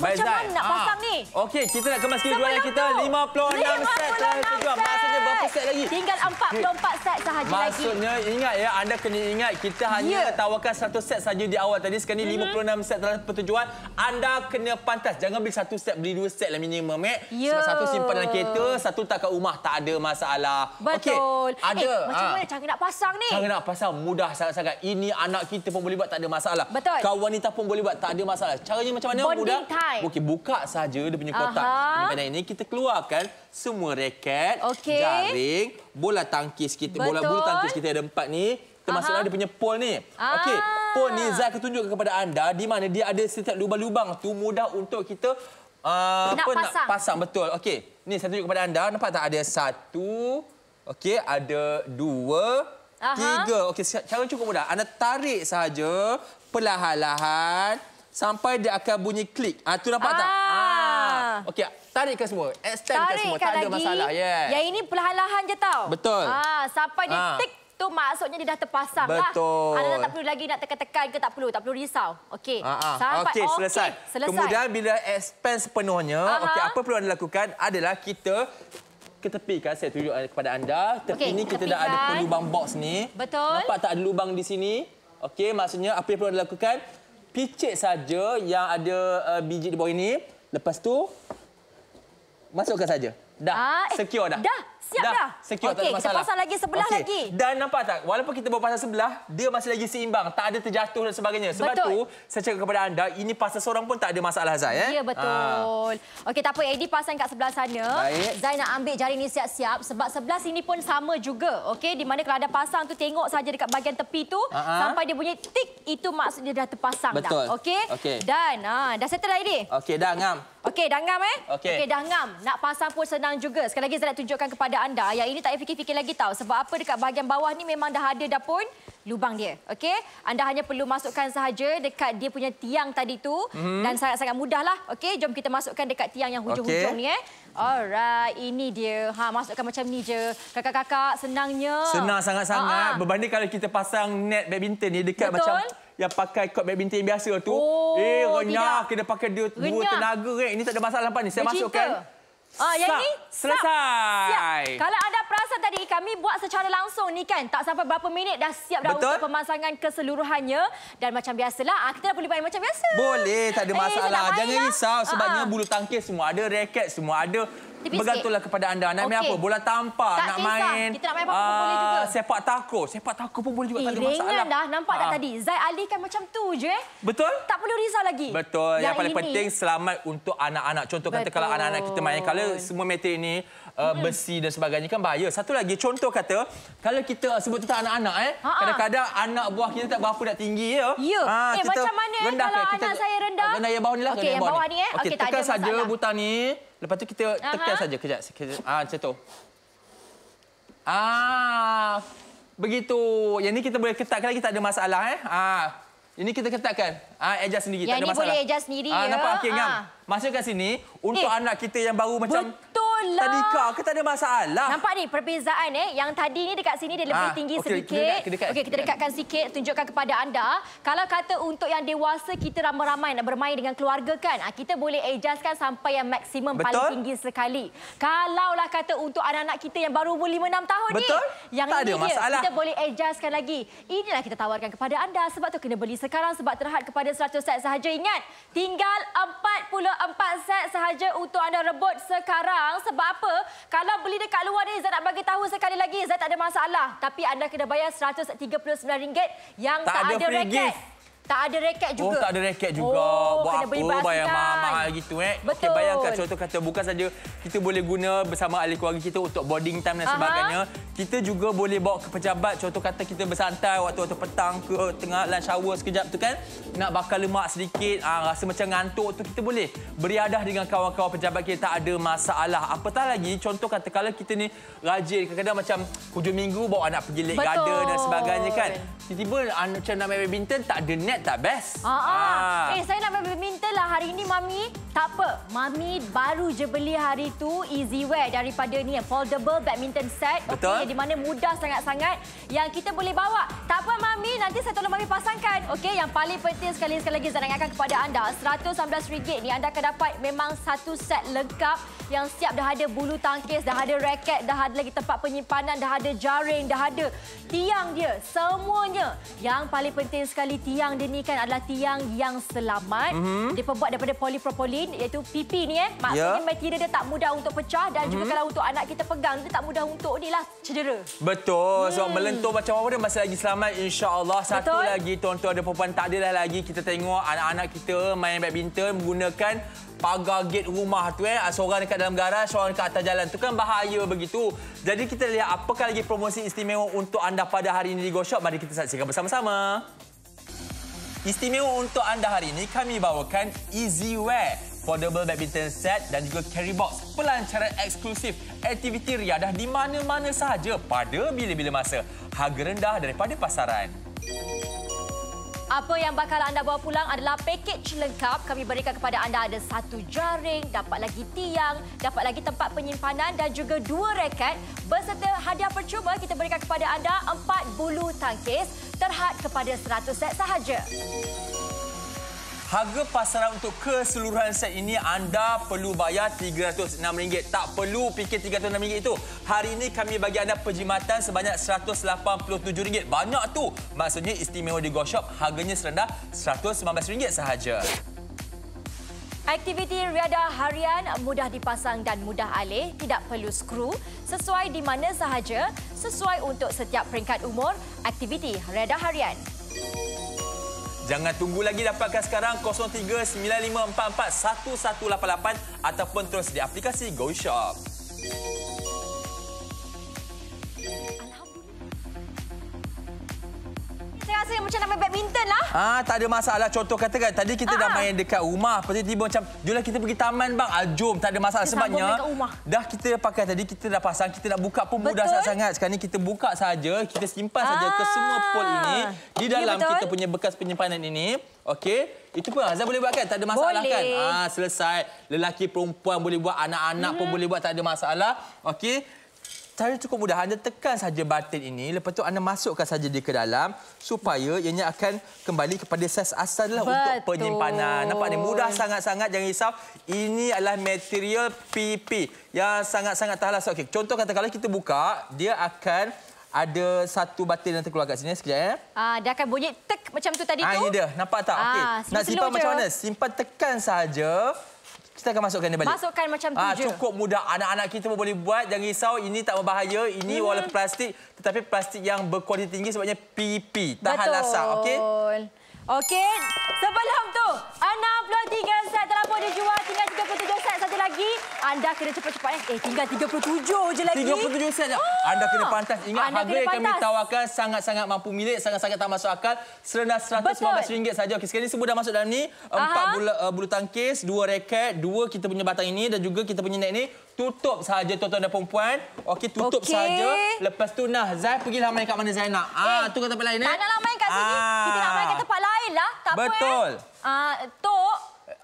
Macam mana nak pasang ni? Okey, kita nak kemas jualan kita 56 set terjual. Maksudnya berapa set lagi? Tinggal 44 set sahaja lagi. Maksudnya ingat ya, anda kena ingat kita hanya tawarkan 1 set saja di awal tadi. Sekarang ni 56 set telah terjual. Anda kena pantas. Jangan beli 1 set, beli 2 set lah minimum. Sebab 1 simpan dalam kereta, 1 letak kat rumah. Tak ada masalah. Betul. Okay. Ada. Macam mana cara nak pasang ni? Cara nak pasang mudah sangat-sangat. Ini anak kita pun boleh buat, tak ada masalah. Betul. Kawan wanita pun boleh buat, tak ada masalah. Caranya macam mana? Bonding mudah. time. Okey, buka saja dia punya kotak. Ini kita keluarkan semua raket, jaring, bola tangkis kita. Bola bulu tangkis kita ada 4 ni. Termasuklah dia punya pole ni. Okey, pole ni Zai akan tunjukkan kepada anda di mana dia ada setiap lubang-lubang tu mudah untuk kita nak pasang. Betul. Okey, ni saya tunjuk kepada anda. Nampak tak ada 1, okey, ada 2, 3. Okey, cara cukup mudah. Anda tarik sahaja perlahan-lahan sampai dia akan bunyi klik. Tu nampak tak? Okey, tarikkan semua. Extendkan semua. Tak ada masalah. Yang ini perlahan-lahan je tau. Betul. Sampai dia tik tu maksudnya dia dah terpasang lah. Betul. Anda tak perlu lagi nak tekan-tekan ke, tak perlu risau. Okey. Okey, selesai. Kemudian bila expand sepenuhnya, okey, apa perlu anda lakukan adalah kita ketepikan. Saya tunjuk kepada anda. Tepi ni kita dah ada pelubang box ni. Betul. Nampak tak ada lubang di sini? Okey, maksudnya apa yang perlu anda lakukan? Picit saja yang ada biji di bawah ini. Lepas tu, masukkan saja. Dah, secure dah. Dah, siap dah. Secure, tak ada masalah. Kita pasang lagi sebelah lagi. Dan nampak tak, walaupun kita bawa pasang sebelah, dia masih lagi seimbang. Tak ada terjatuh dan sebagainya. Sebab tu, saya cakap kepada anda, ini pasang seorang pun tak ada masalah, Zai. Ya, betul. Okey, tak apa. Edi pasang kat sebelah sana. Baik. Zai nak ambil jaring ni siap-siap. Sebab sebelah sini pun sama juga. Okey, di mana kalau ada pasang tu, tengok saja dekat bahagian tepi tu. Sampai dia bunyi tik, itu maksud dia dah terpasang. Betul. Dah. Okey. Dan, dah settle dah, Edi? Okey, dah ngam. Okey, dah ngam Okey, dah ngam. Nak pasang pun senang juga. Sekali lagi saya nak tunjukkan kepada anda. Yang ini tak payah fikir-fikir lagi tahu. Sebab apa, dekat bahagian bawah ni memang dah ada dah pun lubang dia. Okey, anda hanya perlu masukkan sahaja dekat dia punya tiang tadi tu. Dan sangat-sangat mudahlah. Okey, jom kita masukkan dekat tiang yang hujung-hujung ni Alright, ini dia. Masukkan macam ni je. Kakak-kakak, senangnya. Senang sangat-sangat. Berbanding kalau kita pasang net badminton ni dekat macam yang pakai kot badminton yang biasa tu. Renyah, kena pakai dua tenaga. Ini tak ada masalah apa ni. Saya masukkan. Yang ini selesai. Siap. Kalau anda perasan tadi kami buat secara langsung ni kan, tak sampai berapa minit dah siap dah untuk pemasangan keseluruhannya. Dan macam biasalah, kita dah boleh main macam biasa. Boleh, tak ada masalah. Jangan risau sebabnya bulu tangkis semua ada, raket semua ada. Bergantunglah kepada anda. Nak main apa? Bola tampar, nak main. Kita nak main apa-apa boleh juga. Sepak takraw. Sepak takraw pun boleh juga, tak ada masalah. Ringan dah. Nampak tak tadi? Zai alihkan macam tu je. Betul? Tak perlu risau lagi. Betul. Yang paling penting selamat untuk anak-anak. Contoh kata kalau anak-anak kita main, kalau semua material ini besi dan sebagainya kan bahaya. Satu lagi, contoh kata, kalau kita sebut tentang anak-anak, kadang-kadang anak buah kita tak berapa nak tinggi. Macam mana kalau anak saya rendah? Rendah yang bawah ni lah. Okey, yang bawah ni. Okey, tekan saja butang ni. Lepas tu kita tekan saja kejap. Macam tu. Begitu. Yang ni kita boleh ketatkan lagi, tak ada masalah. Ini kita ketatkan. Adjust sendiri, tak ada masalah. Yang ni boleh adjust sendiri. Nampak? Okey, ngam. Masukkan sini. Untuk anak kita yang baru macam... Betul Betul lah. Tadika ke tak ada masalah. Nampak ni perbezaan Yang tadi ni dekat sini dia lebih tinggi sedikit. Okey, kita dekatkan sikit tunjukkan kepada anda. Kalau kata untuk yang dewasa kita ramai-ramai nak bermain dengan keluarga kan, kita boleh adjustkan sampai yang maksimum paling tinggi sekali. Kalaulah kata untuk anak-anak kita yang baru umur 5-6 tahun ni, yang tak ini dia kita boleh adjustkan lagi. Inilah kita tawarkan kepada anda, sebab tu kena beli sekarang sebab terhad kepada 100 set sahaja. Ingat, tinggal 44 set sahaja untuk anda rebut sekarang. Sebab apa? Kalau beli dekat luar ni, Zat nak bagi tahu sekali lagi, Zat tak ada masalah. Tapi anda kena bayar RM139 yang tak ada raket. Tak ada raket juga. Oh, tak ada raket juga. Buat apa bayar mahal gitu Betul. Okey, bayangkan contoh kata bukan saja kita boleh guna bersama ahli keluarga kita untuk boarding time dan sebagainya. Kita juga boleh bawa ke pejabat. Contoh kata kita bersantai waktu-waktu petang ke tengah lunch hour sekejap tu kan. Nak bakar lemak sedikit, rasa macam ngantuk tu, kita boleh beriadah dengan kawan-kawan pejabat kita, tak ada masalah. Apatah lagi contoh kata kalau kita ni rajin, kadang-kadang macam hujung minggu bawa anak pergi lake garden dan sebagainya kan. Tiba-tiba macam nak main badminton tak ada net, tak best. Saya nak main badminton lah hari ni, Mami. Tak apa. Mami baru je beli hari tu Easyware daripada ni foldable badminton set. Betul. Di mana mudah sangat-sangat yang kita boleh bawa. Tak apa, Mami. Nanti saya tolong Mami pasangkan. Okey, yang paling penting sekali lagi saya nak ingatkan kepada anda, RM119 ni anda akan dapat memang satu set lengkap yang siap. Dah ada bulu tangkis, dah ada raket, dah ada lagi tempat penyimpanan, dah ada jaring, dah ada tiang dia. Semuanya. Yang paling penting sekali, tiang dia ni kan adalah tiang yang selamat. Dia terbuat daripada polipropilin, iaitu PP ni maksudnya material dia tak mudah untuk pecah dan juga kalau untuk anak kita pegang dia tak mudah untuk cedera. Betul. Sebab melentur macam apa dia masih lagi selamat, insya-Allah. Satu lagi tuan-tuan dan puan-puan, tak adalah lagi kita tengok anak-anak kita main badminton menggunakan pagar gate rumah tu seorang dekat dalam garaj, seorang dekat atas jalan tu kan bahaya begitu. Jadi kita lihat apakah lagi promosi istimewa untuk anda pada hari ini di Go Shop. Mari kita saksikan bersama-sama. Istimewa untuk anda hari ini, kami bawakan Easyware foldable badminton set dan juga carry box. Pelancaran eksklusif, aktiviti riadah di mana-mana sahaja pada bila-bila masa. Harga rendah daripada pasaran. Apa yang bakal anda bawa pulang adalah pakej lengkap. Kami berikan kepada anda ada satu jaring, dapat lagi tiang, dapat lagi tempat penyimpanan dan juga 2 raket. Berserta hadiah percuma kita berikan kepada anda 4 bulu tangkis terhad kepada 100 set sahaja. Harga pasaran untuk keseluruhan set ini anda perlu bayar RM306. Tak perlu fikir RM306 itu. Hari ini kami bagi anda perkhidmatan sebanyak RM187. Banyak tu. Maksudnya istimewa di Go Shop harganya serendah RM119 sahaja. Aktiviti riadah harian mudah dipasang dan mudah alih, tidak perlu skru, sesuai di mana sahaja, sesuai untuk setiap peringkat umur. Aktiviti riadah harian. Jangan tunggu lagi, dapatkan sekarang 0395441188 ataupun terus di aplikasi Go Shop. Saya rasa macam nak main badminton lah. Tak ada masalah. Contoh kata kan, tadi kita dah main dekat rumah. Lepas tiba macam, jomlah kita pergi taman bang. Jom, tak ada masalah. Sebabnya, dah kita pakai tadi, kita dah pasang, kita nak buka pun mudah sangat-sangat. Sekarang ni kita buka saja, kita simpan saja ke semua pol ini. Di dalam kita punya bekas penyimpanan ini. Okey, itu pun Azhar boleh buat kan? Tak ada masalah kan? Selesai. Lelaki, perempuan boleh buat, anak-anak pun boleh buat, tak ada masalah. Okey. Cara cukup mudah, anda tekan saja button ini, lepas tu anda masukkan saja dia ke dalam supaya ianya akan kembali kepada saiz asal untuk penyimpanan. Nampak ni mudah sangat-sangat, jangan risau. Ini adalah material PP yang sangat-sangat tahan rasa. Okey, contoh kata kalau kita buka, dia akan ada satu button yang terkeluar kat sini sekejap dia akan bunyi tek macam tu tadi tu. Ini dia, nampak tak? Okey. Nak simpan macam mana? Simpan tekan saja. Kita akan masukkan dia balik. Masukkan macam tu je. Cukup mudah. Anak-anak kita pun boleh buat. Jangan risau, ini tak berbahaya. Ini walaupun plastik, tetapi plastik yang berkualiti tinggi sebabnya PP. Tahan rasa, okey? Okey, sebelum tu 63 set telah pun dijual, tinggal 37 set satu lagi. Anda kena cepat-cepat tinggal 37 je lagi. 37 set je. Anda kena pantas. Ingat harga yang kami tawarkan sangat-sangat mampu milik, sangat-sangat tak masuk akal. Serendah RM119 saja. Okey, sekarang ni semua dah masuk dalam ni. 4 bulu tangkis, 2 raket, 2 kita punya batang ini dan juga kita punya net ni. Tutup saja tuan-tuan dan perempuan. Okey, tutup saja. Lepas tu Zai pergilah main kat mana Zai nak. Tu kat tempat lain Tak naklah main kat sini. Kita nak main kat tempat lain lah. Tak betul. Tok.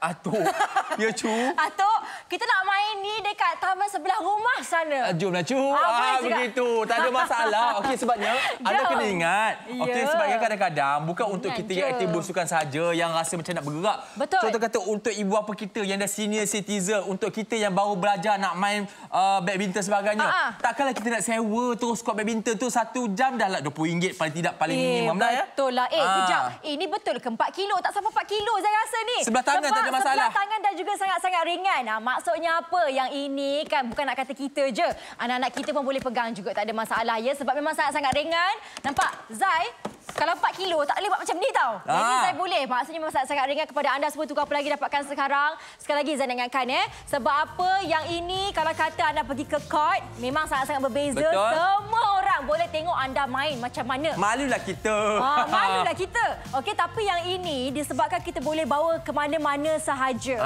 Atuk. Ya, Cu. Atuk, kita nak main ni dekat taman sebelah rumah sana. Jomlah, Cu. Begitu. Tak ada masalah. Okey, sebabnya anda kena ingat. Okey, sebabnya kadang-kadang bukan untuk kita yang aktif bersukan saja yang rasa macam nak bergerak. Betul. Contoh kata untuk ibu bapa kita yang dah senior citizen, untuk kita yang baru belajar nak main badminton sebagainya. Takkanlah kita nak sewa terus court badminton tu 1 jam dah lah RM20 paling tidak, paling minimum lah ya. Betul lah. Kejap. Ini betul ke 4 kilo? Tak sampai 4 kilo saya rasa ni. Sebelah tangan tak ada masalah. Sebelah tangan dan juga sangat-sangat ringan. Maksudnya apa? Yang ini kan bukan nak kata kita je. Anak-anak kita pun boleh pegang juga, tak ada masalah ya. Sebab memang sangat-sangat ringan. Nampak? Zai, kalau 4 kilo tak boleh buat macam ni tau. Jadi saya boleh. Maksudnya memang sangat-sangat ringan kepada anda semua. Tunggu apa lagi dapatkan sekarang. Sekali lagi Zai ingatkan Sebab apa? Yang ini kalau kata anda pergi ke court, memang sangat-sangat berbeza. Betul. Semua orang boleh tengok anda main macam mana. Malulah kita. Malulah kita. Okey, tapi yang ini disebabkan kita boleh bawa ke mana-mana sahaja.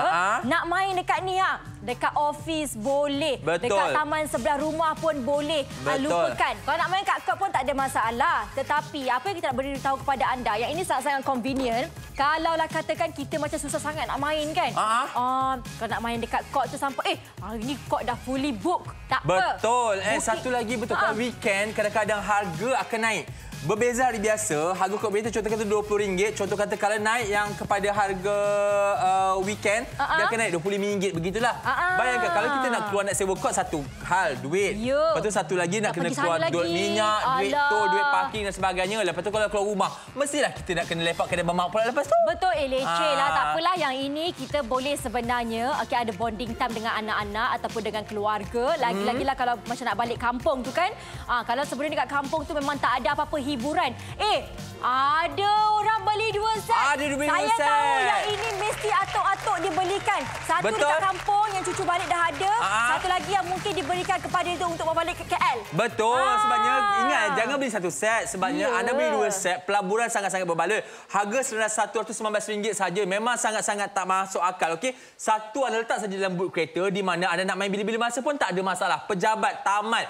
Nak main dekat ni dekat office boleh. Betul. Dekat taman sebelah rumah pun boleh. Lupakan. Kalau nak main kat court pun tak ada masalah. Tetapi apa yang kita nak beritahu kepada anda, yang ini sangat-sangat convenient. Kalaulah katakan kita macam susah sangat nak main kan. Kalau nak main dekat court tu sampai hari ni court dah fully book. Tak apa. Betul. Satu lagi betul. Kalau weekend kadang-kadang harga akan naik. Berbeza hari biasa, harga court badminton contoh kata RM20. Contoh kata kalau naik yang kepada harga weekend, dia akan naik RM25. Begitulah. Bayangkan kalau kita nak keluar nak sewa court, satu hal, duit. Lepas tu satu lagi nak kena keluar duit minyak, duit tol, duit parking dan sebagainya. Lepas tu kalau keluar rumah, mestilah kita nak kena lepak kedai mamak pula lepas tu. Betul, leceh lah. Tak apalah, yang ini kita boleh sebenarnya ada bonding time dengan anak-anak ataupun dengan keluarga. Lagi-lagilah kalau macam nak balik kampung tu kan. Kalau sebelum dekat kampung tu memang tak ada apa-apa hiburan. Ada orang beli 2 set. Ada 2 set. Saya tahu yang ini mesti atuk-atuk dibelikan. Satu dekat kampung yang cucu balik dah ada. Satu lagi yang mungkin diberikan kepada itu untuk balik ke KL. Betul. Sebabnya ingat, jangan beli 1 set. Sebabnya anda beli 2 set, pelaburan sangat-sangat berbala. Harga serendah RM119 saja. Memang sangat-sangat tak masuk akal. Okey, satu anda letak saja dalam but kereta di mana anda nak main bila-bila masa pun tak ada masalah. Pejabat, tamat,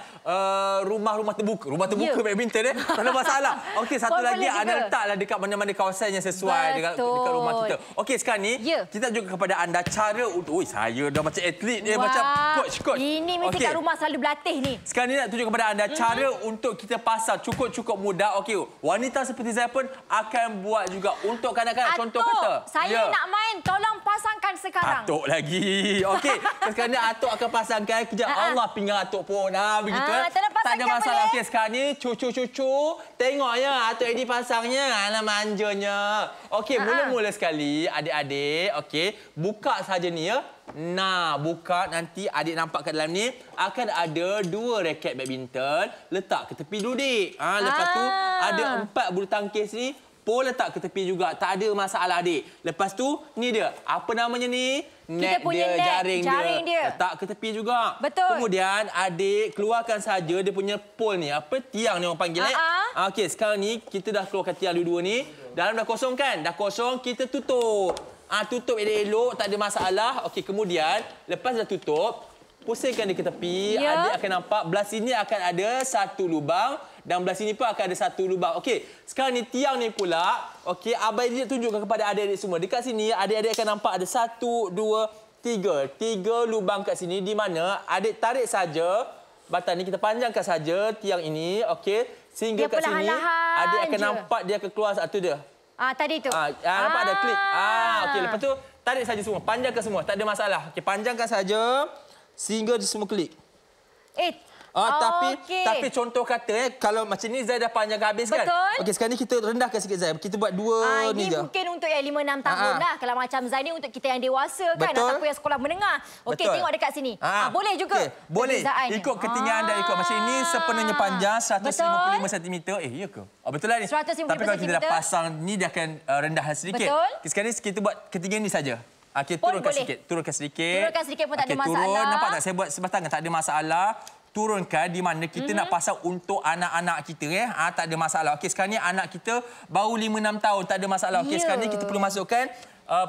rumah-rumah terbuka. Rumah terbuka badminton tak ada masalah. Okey, satu lagi anda letaklah dekat mana-mana kawasan yang sesuai dekat rumah kita. Okey, sekarang ni kita tunjuk kepada anda cara untuk saya dah macam atlet macam coach. Ini mesti kat rumah selalu berlatih ni. Sekarang ni nak tunjuk kepada anda cara untuk kita pasang cukup mudah. Okey, wanita seperti saya pun akan buat juga untuk kanak-kanak. Contoh kata, saya nak main, tolong pasangkan sekarang. Atuk lagi. Okey, sekarang ni atuk akan pasangkan. Kejap Allah pinggang atuk pun. Begitu. Tak ada masalah. Okey, sekarang ni cucu-cucu tengok ya atuk Edi pasangnya. Alah manjanya. Okey, mula-mula sekali adik-adik, okey, buka saja ni ya. Nah, buka, nanti adik nampak kat dalam ni akan ada 2 raket badminton, letak ke tepi dulu dik. Lepas tu ada 4 bulu tangkis ni pun letak ke tepi juga. Tak ada masalah adik. Lepas tu ni dia, apa namanya ni? Net dia, jaring dia. Letak ke tepi juga. Betul. Kemudian adik keluarkan saja dia punya pole ni. Apa tiang ni orang panggil Okey, sekarang ni kita dah keluarkan tiang dua-dua ni. Dalam dah kosong kan? Dah kosong, kita tutup. Tutup elok-elok, tak ada masalah. Okey, kemudian lepas dah tutup, pusingkan dia ke tepi. Adik akan nampak belah sini akan ada 1 lubang dan belah sini pun akan ada 1 lubang. Okey, sekarang ni tiang ni pula. Okey, Abang Edi tunjukkan kepada adik-adik semua. Dekat sini adik-adik akan nampak ada 1, 2, 3. 3 lubang kat sini di mana adik tarik saja batang ni, kita panjangkan saja tiang ini. Okey, sehingga kat sini adik akan nampak dia akan keluar satu dia. Tadi tu. Nampak ada klik. Okey, lepas tu tarik saja semua, panjangkan semua, tak ada masalah. Okey, panjangkan saja sehingga dia semua klik. Tapi contoh kata kalau macam ni Zai dah panjang habis kan. Betul. Okey, sekarang ni kita rendahkan sikit Zai. Kita buat 2 ni je. Ini mungkin untuk yang 5-6 tahun lah. Kalau macam Zai ni untuk kita yang dewasa kan, ataupun yang sekolah menengah. Okey, tengok dekat sini. Boleh juga. Boleh. Ikut ketinggian anda ikut. Macam ini sepenuhnya panjang 155 cm. Ya ke? Betul lah ni. 155 Tapi kalau kita dah pasang ni dia akan rendah sedikit. Betul. Sekarang ni kita buat ketinggian ni saja. Okey, turunkan sedikit. Turunkan sedikit pun tak ada masalah. Turun. Nampak tak saya buat sebelah tangan, tak ada masalah. Turunkan di mana kita nak pasang untuk anak-anak kita tak ada masalah. Okey, sekarang ni anak kita baru 5-6 tahun, tak ada masalah. Okey, sekarang ni kita perlu masukkan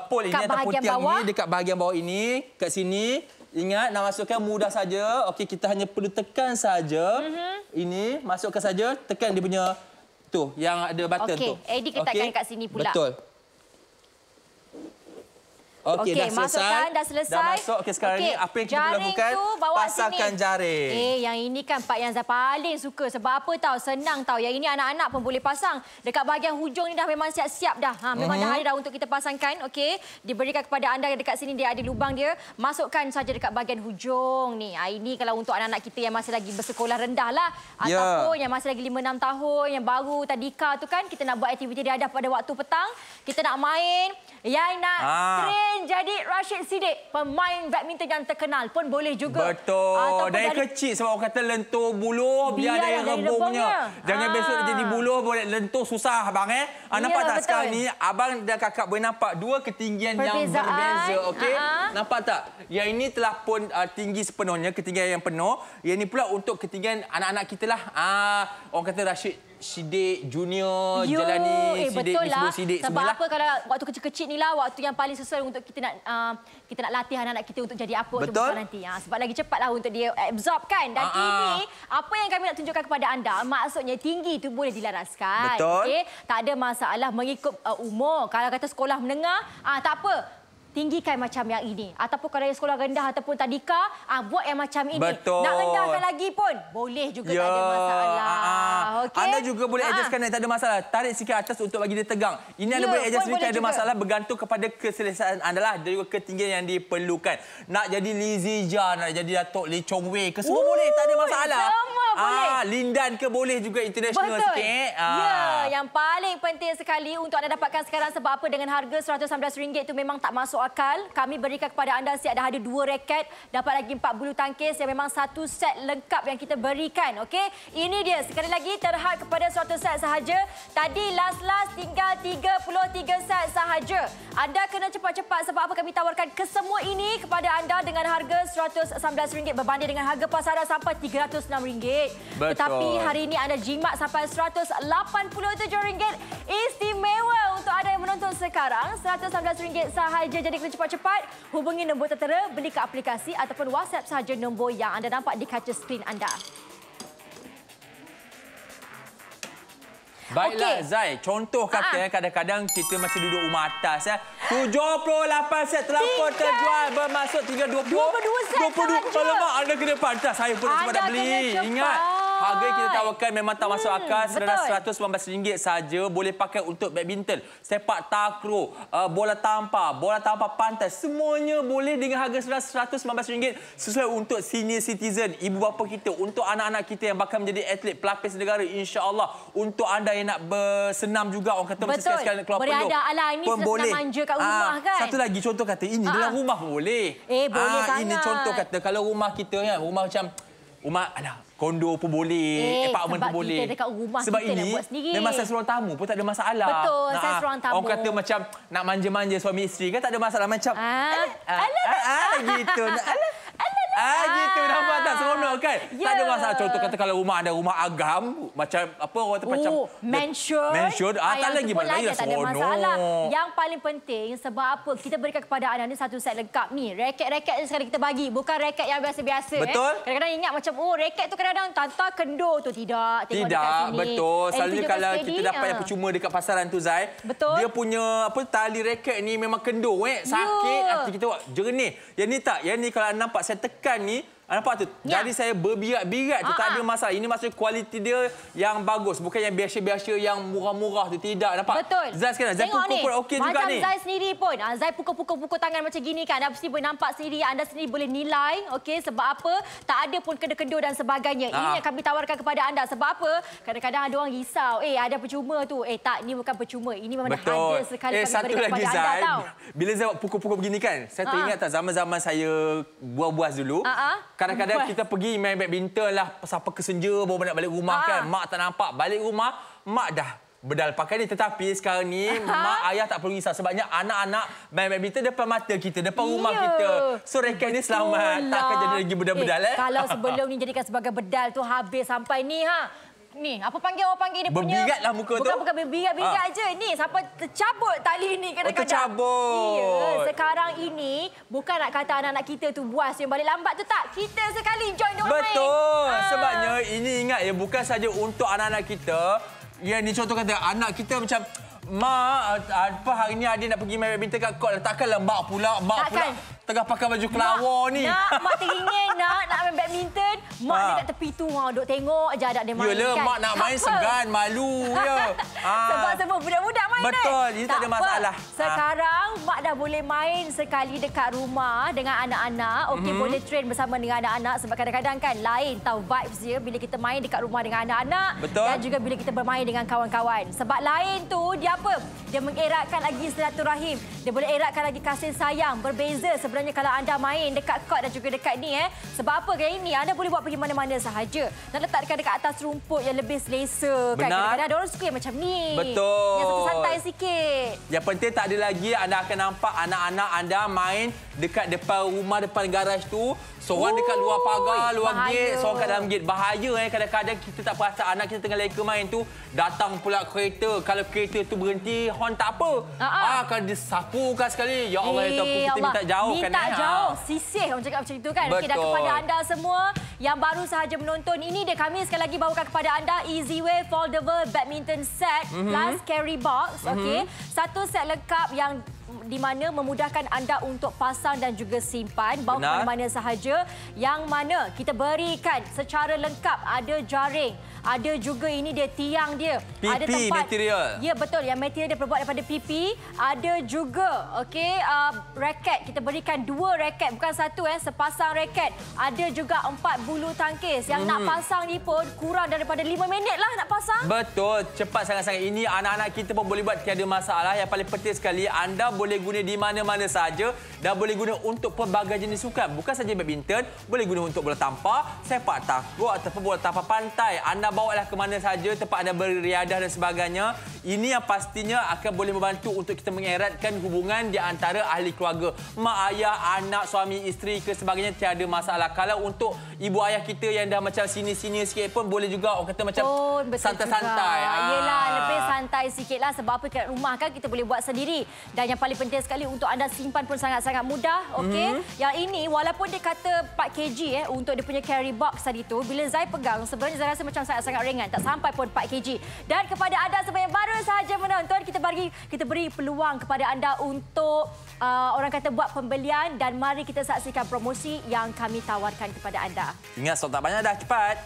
pole ini ataupun tiang ini dekat bahagian bawah ini, kat sini. Ingat nak masukkan mudah saja. Okey, kita hanya perlu tekan saja. Ini masukkan saja, tekan dia punya tu yang ada button tu. Okey, Edi ketatkan kat sini pula. Betul. Okey, dah selesai. Dah selesai. Dah masuk. Okey, sekarang ni apa yang kita perlu lakukan? Pasangkan jaring. Yang ini kan Pak Yanzai paling suka. Sebab apa tahu? Senang tahu. Yang ini anak-anak pun boleh pasang. Dekat bahagian hujung ni dah memang siap-siap dah. Memang dah ada dah untuk kita pasangkan. Okey. Diberikan kepada anda yang dekat sini dia ada lubang dia. Masukkan saja dekat bahagian hujung ni. Ini kalau untuk anak-anak kita yang masih lagi bersekolah rendah lah. Ataupun yang masih lagi 5-6 tahun. Yang baru tadika tu kan. Kita nak buat aktiviti dia ada pada waktu petang. Kita nak main. Yang nak train jadi Rashid Siddiq, pemain badminton yang terkenal pun boleh juga. Betul. Dari kecil sebab orang kata lentur buluh biar daya rebungnya. Jangan besok jadi buluh boleh lentur susah abang nampak tak sekarang ni abang dan kakak boleh nampak dua ketinggian yang berbeza, okey? Nampak tak? Yang ini telah pun tinggi sepenuhnya, ketinggian yang penuh. Yang ini pula untuk ketinggian anak-anak kita lah. Orang kata Rashid Siddiq Junior, Jalani Siddiq, disebut Siddiq sebab semualah. apa kalau waktu kecil-kecil ni lah waktu yang paling sesuai untuk kita nak latih anak-anak kita untuk jadi apa waktu besar nanti. Sebab lagi cepatlah untuk dia absorb kan. Dan ini apa yang kami nak tunjukkan kepada anda, maksudnya tinggi itu boleh dilaraskan. Okay? Tak ada masalah mengikut umur. Kalau kata sekolah menengah, tak apa. Tinggikan macam yang ini. Ataupun kalau yang sekolah rendah ataupun tadika, buat yang macam ini. Betul. Nak rendahkan lagi pun boleh juga, tak ada masalah. Okay? Anda juga boleh adjustkan tak ada masalah. Tarik sikit atas untuk bagi dia tegang. Ini anda boleh adjust sikit, tak ada masalah. Bergantung kepada keselesaan anda lah. Dan juga ketinggian yang diperlukan. Nak jadi Lizzie Jia, nak jadi Datuk Lee Chong Wei ke semua boleh, tak ada masalah. Semua boleh. Lindan ke boleh juga international sikit. Yang paling penting sekali untuk anda dapatkan sekarang sebab apa dengan harga RM119 itu memang tak masuk akal. Kami berikan kepada anda siap dah ada 2 raket, dapat lagi 4 bulu tangkis yang memang satu set lengkap yang kita berikan. Okey, ini dia sekali lagi terhad kepada 100 set sahaja. Tadi last tinggal 33 set sahaja. Anda kena cepat-cepat sebab apa kami tawarkan kesemua ini kepada anda dengan harga RM119 berbanding dengan harga pasaran sampai RM306. Tetapi hari ini anda jimat sampai RM187. Istimewa untuk anda yang menonton sekarang. RM119 sahaja. Jadi kena cepat-cepat hubungi nombor tertera, beli ke aplikasi ataupun WhatsApp sahaja nombor yang anda nampak di kaca skrin anda. Baiklah Zai, contoh kata kadang-kadang kita macam duduk rumah atas 78 set telah pun terjual bermaksud 22 set. 22. Alamak, anda kena pantas. Saya pun sempat dah beli. Ingat, harga yang kita tawarkan memang tak masuk akal. RM119 saja boleh pakai untuk badminton, sepak takraw, bola tampar pantai. Semuanya boleh dengan harga RM119 sesuai untuk senior citizen, ibu bapa kita, untuk anak-anak kita yang bakal menjadi atlet pelapis negara insya-Allah. Untuk anda yang nak bersenam juga, orang kata macam sekali keluar peluh. Berada ala ini senang manja kat rumah kan. Satu lagi contoh kata ini dalam rumah pun boleh. Boleh sangat. Ini contoh kata kalau rumah kita kan, rumah macam kondo pun boleh, apartmen pun boleh. Kita dekat rumah sebab kita ini nak buat sendiri. memang saya seorang tamu pun tak ada masalah. Betul, saya seorang tamu. Orang kata macam nak manja-manja suami isteri kan tak ada masalah macam gitu. Gitu nampak tak seronok kan? Tak ada masalah. Contoh kata kalau rumah anda rumah agam macam apa orang kata macam mansion. Tak lagi lagi tak ada masalah. Yang paling penting sebab apa kita berikan kepada anda ni satu set lengkap ni. Raket-raket yang sekarang kita bagi bukan raket yang biasa-biasa. Betul. Kadang-kadang ingat macam raket tu kadang-kadang tanta kendor tu tidak. Tengok dekat sini. Betul. Selalunya kalau kita dapat yang percuma dekat pasaran tu Zai, dia punya tali raket ni memang kendor sakit hati kita jernih. Yang ni tak, yang ni kalau nampak saya tekan ni nampak tu? Jadi saya berbirat-birat tu tak ada masalah. Ini maksudnya kualiti dia yang bagus. Bukan yang biasa-biasa yang murah-murah tu. Tidak. Nampak? Betul. Zai sekarang. Zai pukul pun okey juga ni. Macam Zai sendiri pun. Zai pukul-pukul tangan macam gini kan. Anda mesti boleh nampak sendiri. Anda sendiri boleh nilai. Okey. Sebab apa? Tak ada pun kena-kendor dan sebagainya. Ini yang kami tawarkan kepada anda. Sebab apa? Kadang-kadang ada orang risau. Ada percuma tu. Tak, ini bukan percuma. Ini memang ada sekali kami berikan kepada anda tau. Bila Zai pukul-pukul begini kan. Saya teringat tak zaman-zaman saya buas-buas dulu. Kadang-kadang kita pergi main badminton lah sampai ke senja baru nak balik rumah kan. Mak tak nampak. Balik rumah, mak dah bedal pakai ni. Tetapi sekarang ni mak ayah tak perlu risau sebabnya anak-anak main badminton depan mata kita, depan rumah kita. So raket ni selamat. Takkan jadi lagi bedal-bedal Kalau sebelum ni jadikan sebagai bedal tu habis sampai ni Ni, apa panggil orang panggil dia punya? Berbiratlah muka tu. Bukan berbirat-birat je. Ni, sampai tercabut tali ni kadang-kadang. Tercabut. Sekarang ini, bukan nak kata anak-anak kita tu buas yang balik lambat tu tak. Kita sekali join dia orang main. Betul. Sebabnya, ini ingat bukan saja untuk anak-anak kita. Yang ni contoh kata, anak kita macam Mak, apa hari ni adik nak pergi main badminton kat court. Takkanlah mak pula tengah pakai baju kelawar ni. Mak teringin nak main badminton. Mak dia kat tepi tu, duk tengok je adak dia main. Yalah, kan. mak nak main segan, malu je. Sebab semua budak-budak main. Betul, ini tak ada masalah. Sekarang mak dah boleh main sekali dekat rumah dengan anak-anak. Okey, boleh train bersama dengan anak-anak. Sebab kadang-kadang kan lain tahu vibes dia bila kita main dekat rumah dengan anak-anak. Betul. Dan juga bila kita bermain dengan kawan-kawan. Sebab lain tu, dia apa? Dia mengeratkan lagi silaturahim. Dia boleh eratkan lagi kasih sayang. Berbeza sebenarnya kalau anda main dekat court dan juga dekat ni. Sebab apa kali ini? Anda boleh buat pergi mana-mana sahaja. Dan letakkan dekat atas rumput yang lebih selesa. Kan? Kadang-kadang ada orang suka yang macam ni. Betul. Yang satu santai sikit. Yang penting tak ada lagi anda akan nampak anak-anak anda main dekat depan rumah, depan garaj tu. Seorang dekat luar pagar, luar gate, seorang kat dalam gate. Bahaya kadang-kadang kita tak perasan anak kita tengah leka main tu. Datang pula kereta. Kalau kereta tu berhenti, horn tak apa. Kalau dia sapukan sekali. Ya Allah, kita minta jauhkan. Minta jauh. Sisih orang cakap macam itu kan. Betul. Okay, dan kepada anda semua yang baru sahaja menonton, ini dia kami sekali lagi bawakan kepada anda Easyway Foldable Badminton Set plus Carry Box. Okay. Satu set lengkap yang di mana memudahkan anda untuk pasang dan juga simpan bawa ke mana-mana sahaja, yang mana kita berikan secara lengkap. Ada jaring, ada juga ini dia tiang dia, PP ada tempat material. Ya betul, yang material dia terbuat daripada PP. Ada juga raket, kita berikan 2 raket, bukan satu sepasang raket. Ada juga 4 bulu tangkis. Yang nak pasang ni pun kurang daripada 5 minit lah nak pasang. Betul, cepat sangat-sangat. Ini anak-anak kita pun boleh buat, tiada masalah. Yang paling penting sekali, anda boleh guna di mana-mana saja dan boleh guna untuk pelbagai jenis sukan. Bukan saja badminton, boleh guna untuk bola tampar, sepak takraw ataupun bola tampar pantai. Anda bawalah ke mana saja tempat anda beriadah dan sebagainya. Ini yang pastinya akan boleh membantu untuk kita mengeratkan hubungan di antara ahli keluarga. Mak, ayah, anak, suami, isteri ke sebagainya, tiada masalah. Kalau untuk ibu ayah kita yang dah macam sini-sini sikit pun boleh juga, orang kata macam santai-santai. Yelah, lebih santai sikitlah. Sebab apa, kat rumah kan kita boleh buat sendiri. Dan yang paling penting sekali untuk anda simpan pun sangat-sangat mudah. Okey. Yang ini walaupun dia kata 4 kg untuk dia punya carry box tadi tu, bila Zai pegang sebenarnya Zai rasa macam sangat-sangat ringan, tak sampai pun 4 kg. Dan kepada anda semua yang baru sahaja menonton, kita beri peluang kepada anda untuk orang kata buat pembelian, dan mari kita saksikan promosi yang kami tawarkan kepada anda. Ingat, stok tak banyak dah, cepat.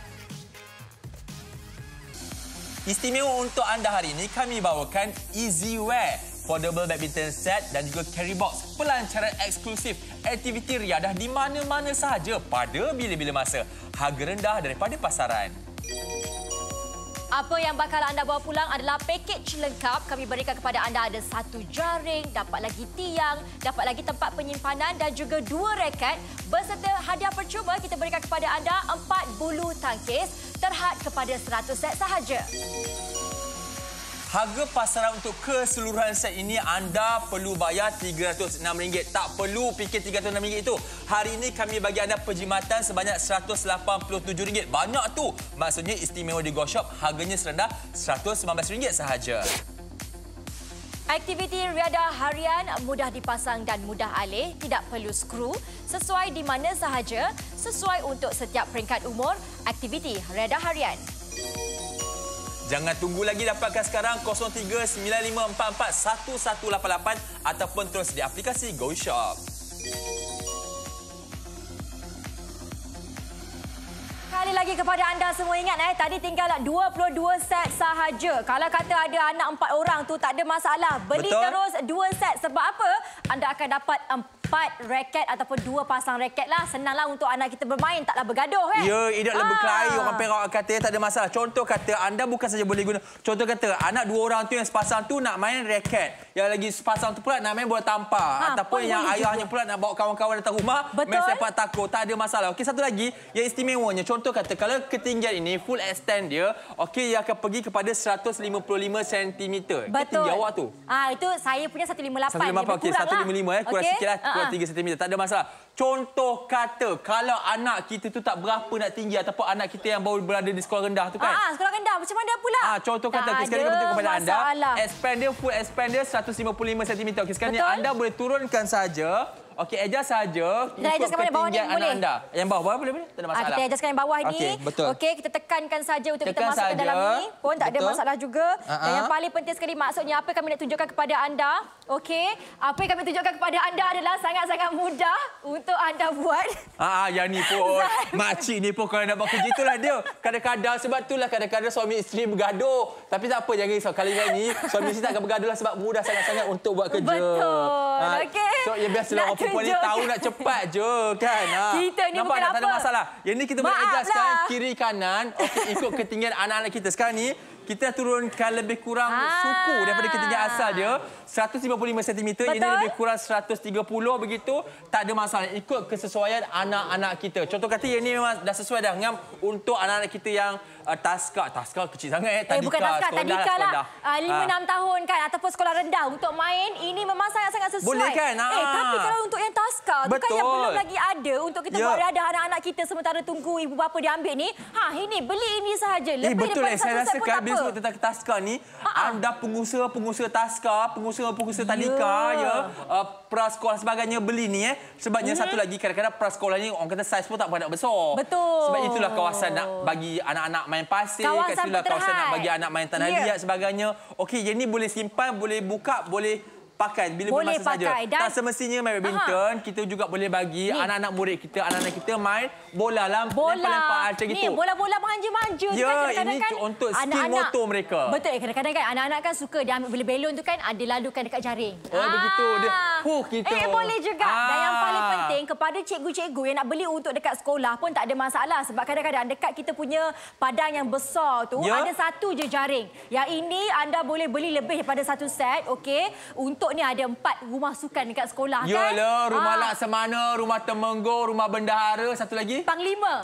Istimewa untuk anda hari ini, kami bawakan Easyway Foldable Badminton Set dan juga Carry Box. Pelancaran eksklusif, aktiviti riadah di mana-mana sahaja pada bila-bila masa. Harga rendah daripada pasaran. Apa yang bakal anda bawa pulang adalah pakej lengkap. Kami berikan kepada anda ada 1 jaring, dapat lagi tiang, dapat lagi tempat penyimpanan dan juga 2 raket. Berserta hadiah percuma, kita berikan kepada anda 4 bulu tangkis terhad kepada 100 set sahaja. Harga pasaran untuk keseluruhan set ini anda perlu bayar RM306. Tak perlu fikir RM306 itu. Hari ini kami bagi anda perkhidmatan sebanyak RM187. Banyak tu. Maksudnya istimewa di Go Shop harganya serendah RM119 sahaja. Aktiviti riadah harian mudah dipasang dan mudah alih, tidak perlu skru, sesuai di mana sahaja, sesuai untuk setiap peringkat umur. Aktiviti riadah harian. Jangan tunggu lagi, dapatkan sekarang 0395441188 ataupun terus di aplikasi Go Shop. Kali lagi kepada anda semua, ingat tadi tinggal 22 set sahaja. Kalau kata ada anak 4 orang tu tak ada masalah. Beli terus 2 set. Sebab apa? Anda akan dapat 4 raket ataupun 2 pasang raket lah. Senanglah untuk anak kita bermain, taklah bergaduh Ya, idaklah berkelahi. Orang Perak kata tak ada masalah. Contoh kata anda bukan saja boleh guna. Contoh kata anak 2 orang tu yang sepasang tu nak main raket. Yang lagi sepasang tu pula nak main bola tampar. Ataupun yang ayahnya pula nak bawa kawan-kawan datang rumah main sepak takraw. Tak ada masalah. Okey, satu lagi yang istimewanya. Contoh kata kalau ketinggian ini full extend dia, okey, ia akan pergi kepada 155 cm. Betul. Tinggi awak tu. Itu saya punya 158. 158. Okey, 155 kurang sikitlah. Kurang 3 cm. Tak ada masalah. Contoh kata, kalau anak kita tu tak berapa nak tinggi ataupun anak kita yang baru berada di sekolah rendah tu kan. Sekolah rendah macam mana pula? Contoh kata, sekarang kita kepada anda, full expander 155 cm. Okey, sekarang ni anda boleh turunkan saja. Okey, adjust saja ikut ketinggian anak anda. Yang bawah boleh? Tak ada masalah. Kita adjustkan yang bawah ni. Okey, betul. Okey, kita tekankan saja untuk kita masukkan dalam ni pun tak ada masalah juga. Dan yang paling penting sekali maksudnya apa kami nak tunjukkan kepada anda. Okey, apa yang kami tunjukkan kepada anda adalah sangat-sangat mudah untuk anda buat. Yang ni pun. Makcik ni pun kalau nak buat kerja itulah dia. Kadang-kadang sebab itulah kadang-kadang suami isteri bergaduh. Tapi tak apa, jangan risau. Kali ini suami isteri tak akan bergaduh lah sebab mudah sangat-sangat untuk buat kerja. Betul. Okey. So, ya biasalah orang perempuan ni tahu nak cepat je kan. Kita ni nampak bukan tak ada masalah. Yang ni kita boleh adjustkan kiri kanan. Okey, ikut ketinggian anak-anak kita. Sekarang ni kita turunkan lebih kurang suku daripada ketinggian asal dia 155 cm. Ini lebih kurang 130 begitu. Tak ada masalah. Ikut kesesuaian anak-anak kita. Contoh kata yang ni memang dah sesuai dah dengan untuk anak-anak kita yang taska. Taska kecil sangat. Bukan taska, tadika lah. 5-6 tahun kan ataupun sekolah rendah untuk main. Ini memang sangat-sangat sesuai. Boleh kan? Tapi kalau untuk yang taska tu kan yang belum lagi ada untuk kita buat ada anak-anak kita sementara tunggu ibu bapa dia ambil ni. Ini beli ini sahaja. Lebih betul daripada saya satu set pun tak apa. Sebab tentang taska ni, anda pengusaha-pengusaha taska, pengusaha-pengusaha tadika, prasekolah sebagainya beli ni sebabnya satu lagi kadang-kadang prasekolah ni orang kata saiz pun tak berapa besar. Betul. Sebab itulah kawasan nak bagi anak-anak main pasir, kat situlah kawasan nak bagi anak main tanah liat sebagainya. Okey, yang ni boleh simpan, boleh buka, boleh pakai bila masa saja. Tak semestinya main badminton, kita juga boleh bagi anak-anak murid kita, anak-anak kita main bola lempar macam gitu. Bola-bola manja-manja tu kan kadang-kadang kan untuk skill motor mereka. Betul, kadang-kadang kan anak-anak kan suka dia ambil belon tu kan ada lalukan dekat jaring. Begitu dia. Kita. Boleh juga. Dan yang paling penting kepada cikgu-cikgu yang nak beli untuk dekat sekolah pun tak ada masalah sebab kadang-kadang dekat kita punya padang yang besar tu ada satu je jaring. Yang ini anda boleh beli lebih daripada satu set, okey. Untuk ni ada 4 rumah sukan dekat sekolah kan. Yalah, rumah Laksamana, rumah Temenggong, rumah Bendahara, satu lagi? Panglima.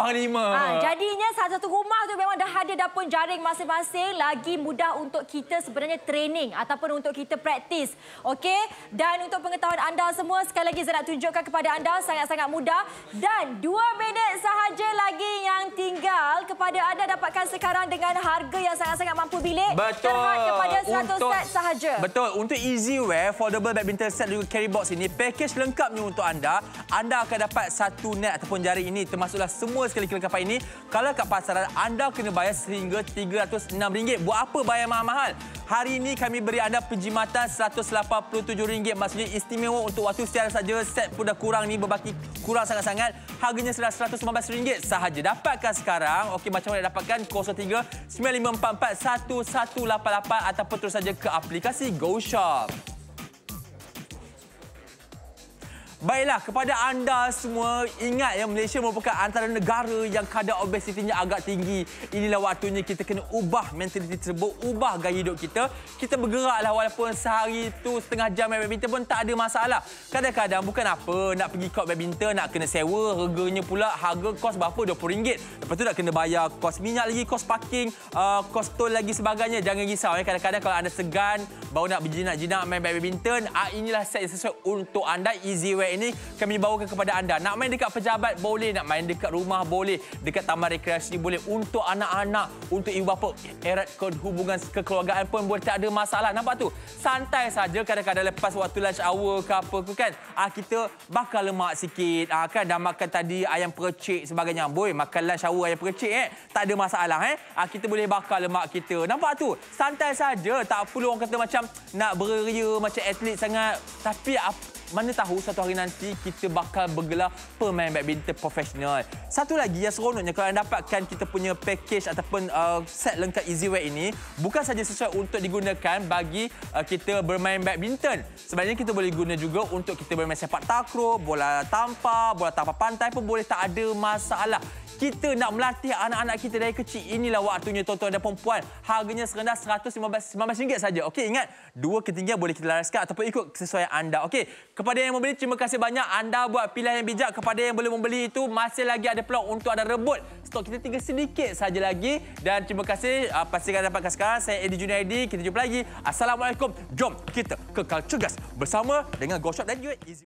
Jadinya satu rumah tu memang dah ada pun jaring masing-masing. Lagi mudah untuk kita sebenarnya training ataupun untuk kita praktis. Okey? Dan untuk pengetahuan anda semua, sekali lagi saya nak tunjukkan kepada anda sangat-sangat mudah. Dan 2 minit sahaja lagi yang tinggal kepada anda dapatkan sekarang dengan harga yang sangat-sangat mampu bilik. Betul. Terhad kepada 100 set sahaja. Betul. Untuk easy wear, foldable badminton set juga carry box ini, package lengkapnya untuk anda. Anda akan dapat satu net ataupun jaring ini, termasuklah semua sekali kelengkapan ini. Kalau kat pasaran, anda kena bayar sehingga RM306. Buat apa bayar mahal-mahal? Hari ini kami beri anda penjimatan RM187. Maksudnya istimewa untuk waktu siaran saja. Set pun dah kurang ni, berbaki kurang sangat-sangat. Harganya sudah RM115 sahaja. Dapatkan sekarang. Okey, macam mana dapatkan? 03-9544-1188 ataupun terus saja ke aplikasi GoShop. Baiklah, kepada anda semua, ingat ya, Malaysia merupakan antara negara yang kadar obesitinya agak tinggi. Inilah waktunya kita kena ubah mentaliti tersebut, ubah gaya hidup kita. Kita bergeraklah walaupun sehari itu setengah jam main badminton pun tak ada masalah. Kadang-kadang bukan apa, nak pergi court badminton, nak kena sewa, harganya pula, harga kos berapa? RM20. Lepas tu nak kena bayar kos minyak lagi, kos parking, kos tol lagi sebagainya. Jangan risau ya, kadang-kadang kalau anda segan, baru nak berjinak-jinak main badminton, inilah set yang sesuai untuk anda, easy wear ini kami bawakan kepada anda. Nak main dekat pejabat boleh, nak main dekat rumah boleh, dekat taman rekreasi boleh, untuk anak-anak, untuk ibu bapa, erat hubungan kekeluargaan pun boleh, tak ada masalah. Nampak tu? Santai saja. Kadang-kadang lepas waktu lunch hour ke apa ke kan, kita bakar lemak sikit, kan dah makan tadi ayam percik sebagainya. Boy, makan lunch hour ayam percik tak ada masalah kita boleh bakar lemak kita. Nampak tu? Santai saja. Tak perlu orang kata macam nak beria macam atlet sangat. Tapi mana tahu satu hari nanti kita bakal bergelar pemain badminton profesional. Satu lagi yang seronoknya kalau anda dapatkan kita punya package ataupun set lengkap easy wear ini, bukan saja sesuai untuk digunakan bagi kita bermain badminton. Sebenarnya kita boleh guna juga untuk kita bermain sepak takraw, bola tampar pantai pun boleh, tak ada masalah. Kita nak melatih anak-anak kita dari kecil. Inilah waktunya tuan-tuan dan perempuan. Harganya serendah RM115 saja. Okey, ingat, 2 ketinggian boleh kita laraskan ataupun ikut kesesuaian anda. Okey, kepada yang membeli, terima kasih banyak. Anda buat pilihan yang bijak. Kepada yang belum membeli itu, masih lagi ada peluang untuk anda rebut. Stok kita tinggal sedikit saja lagi. Dan terima kasih. Pastikan dapatkan sekarang. Saya Eddie Junaidi. Kita jumpa lagi. Assalamualaikum. Jom kita kekal cergas bersama dengan GoShop dan UA Easy.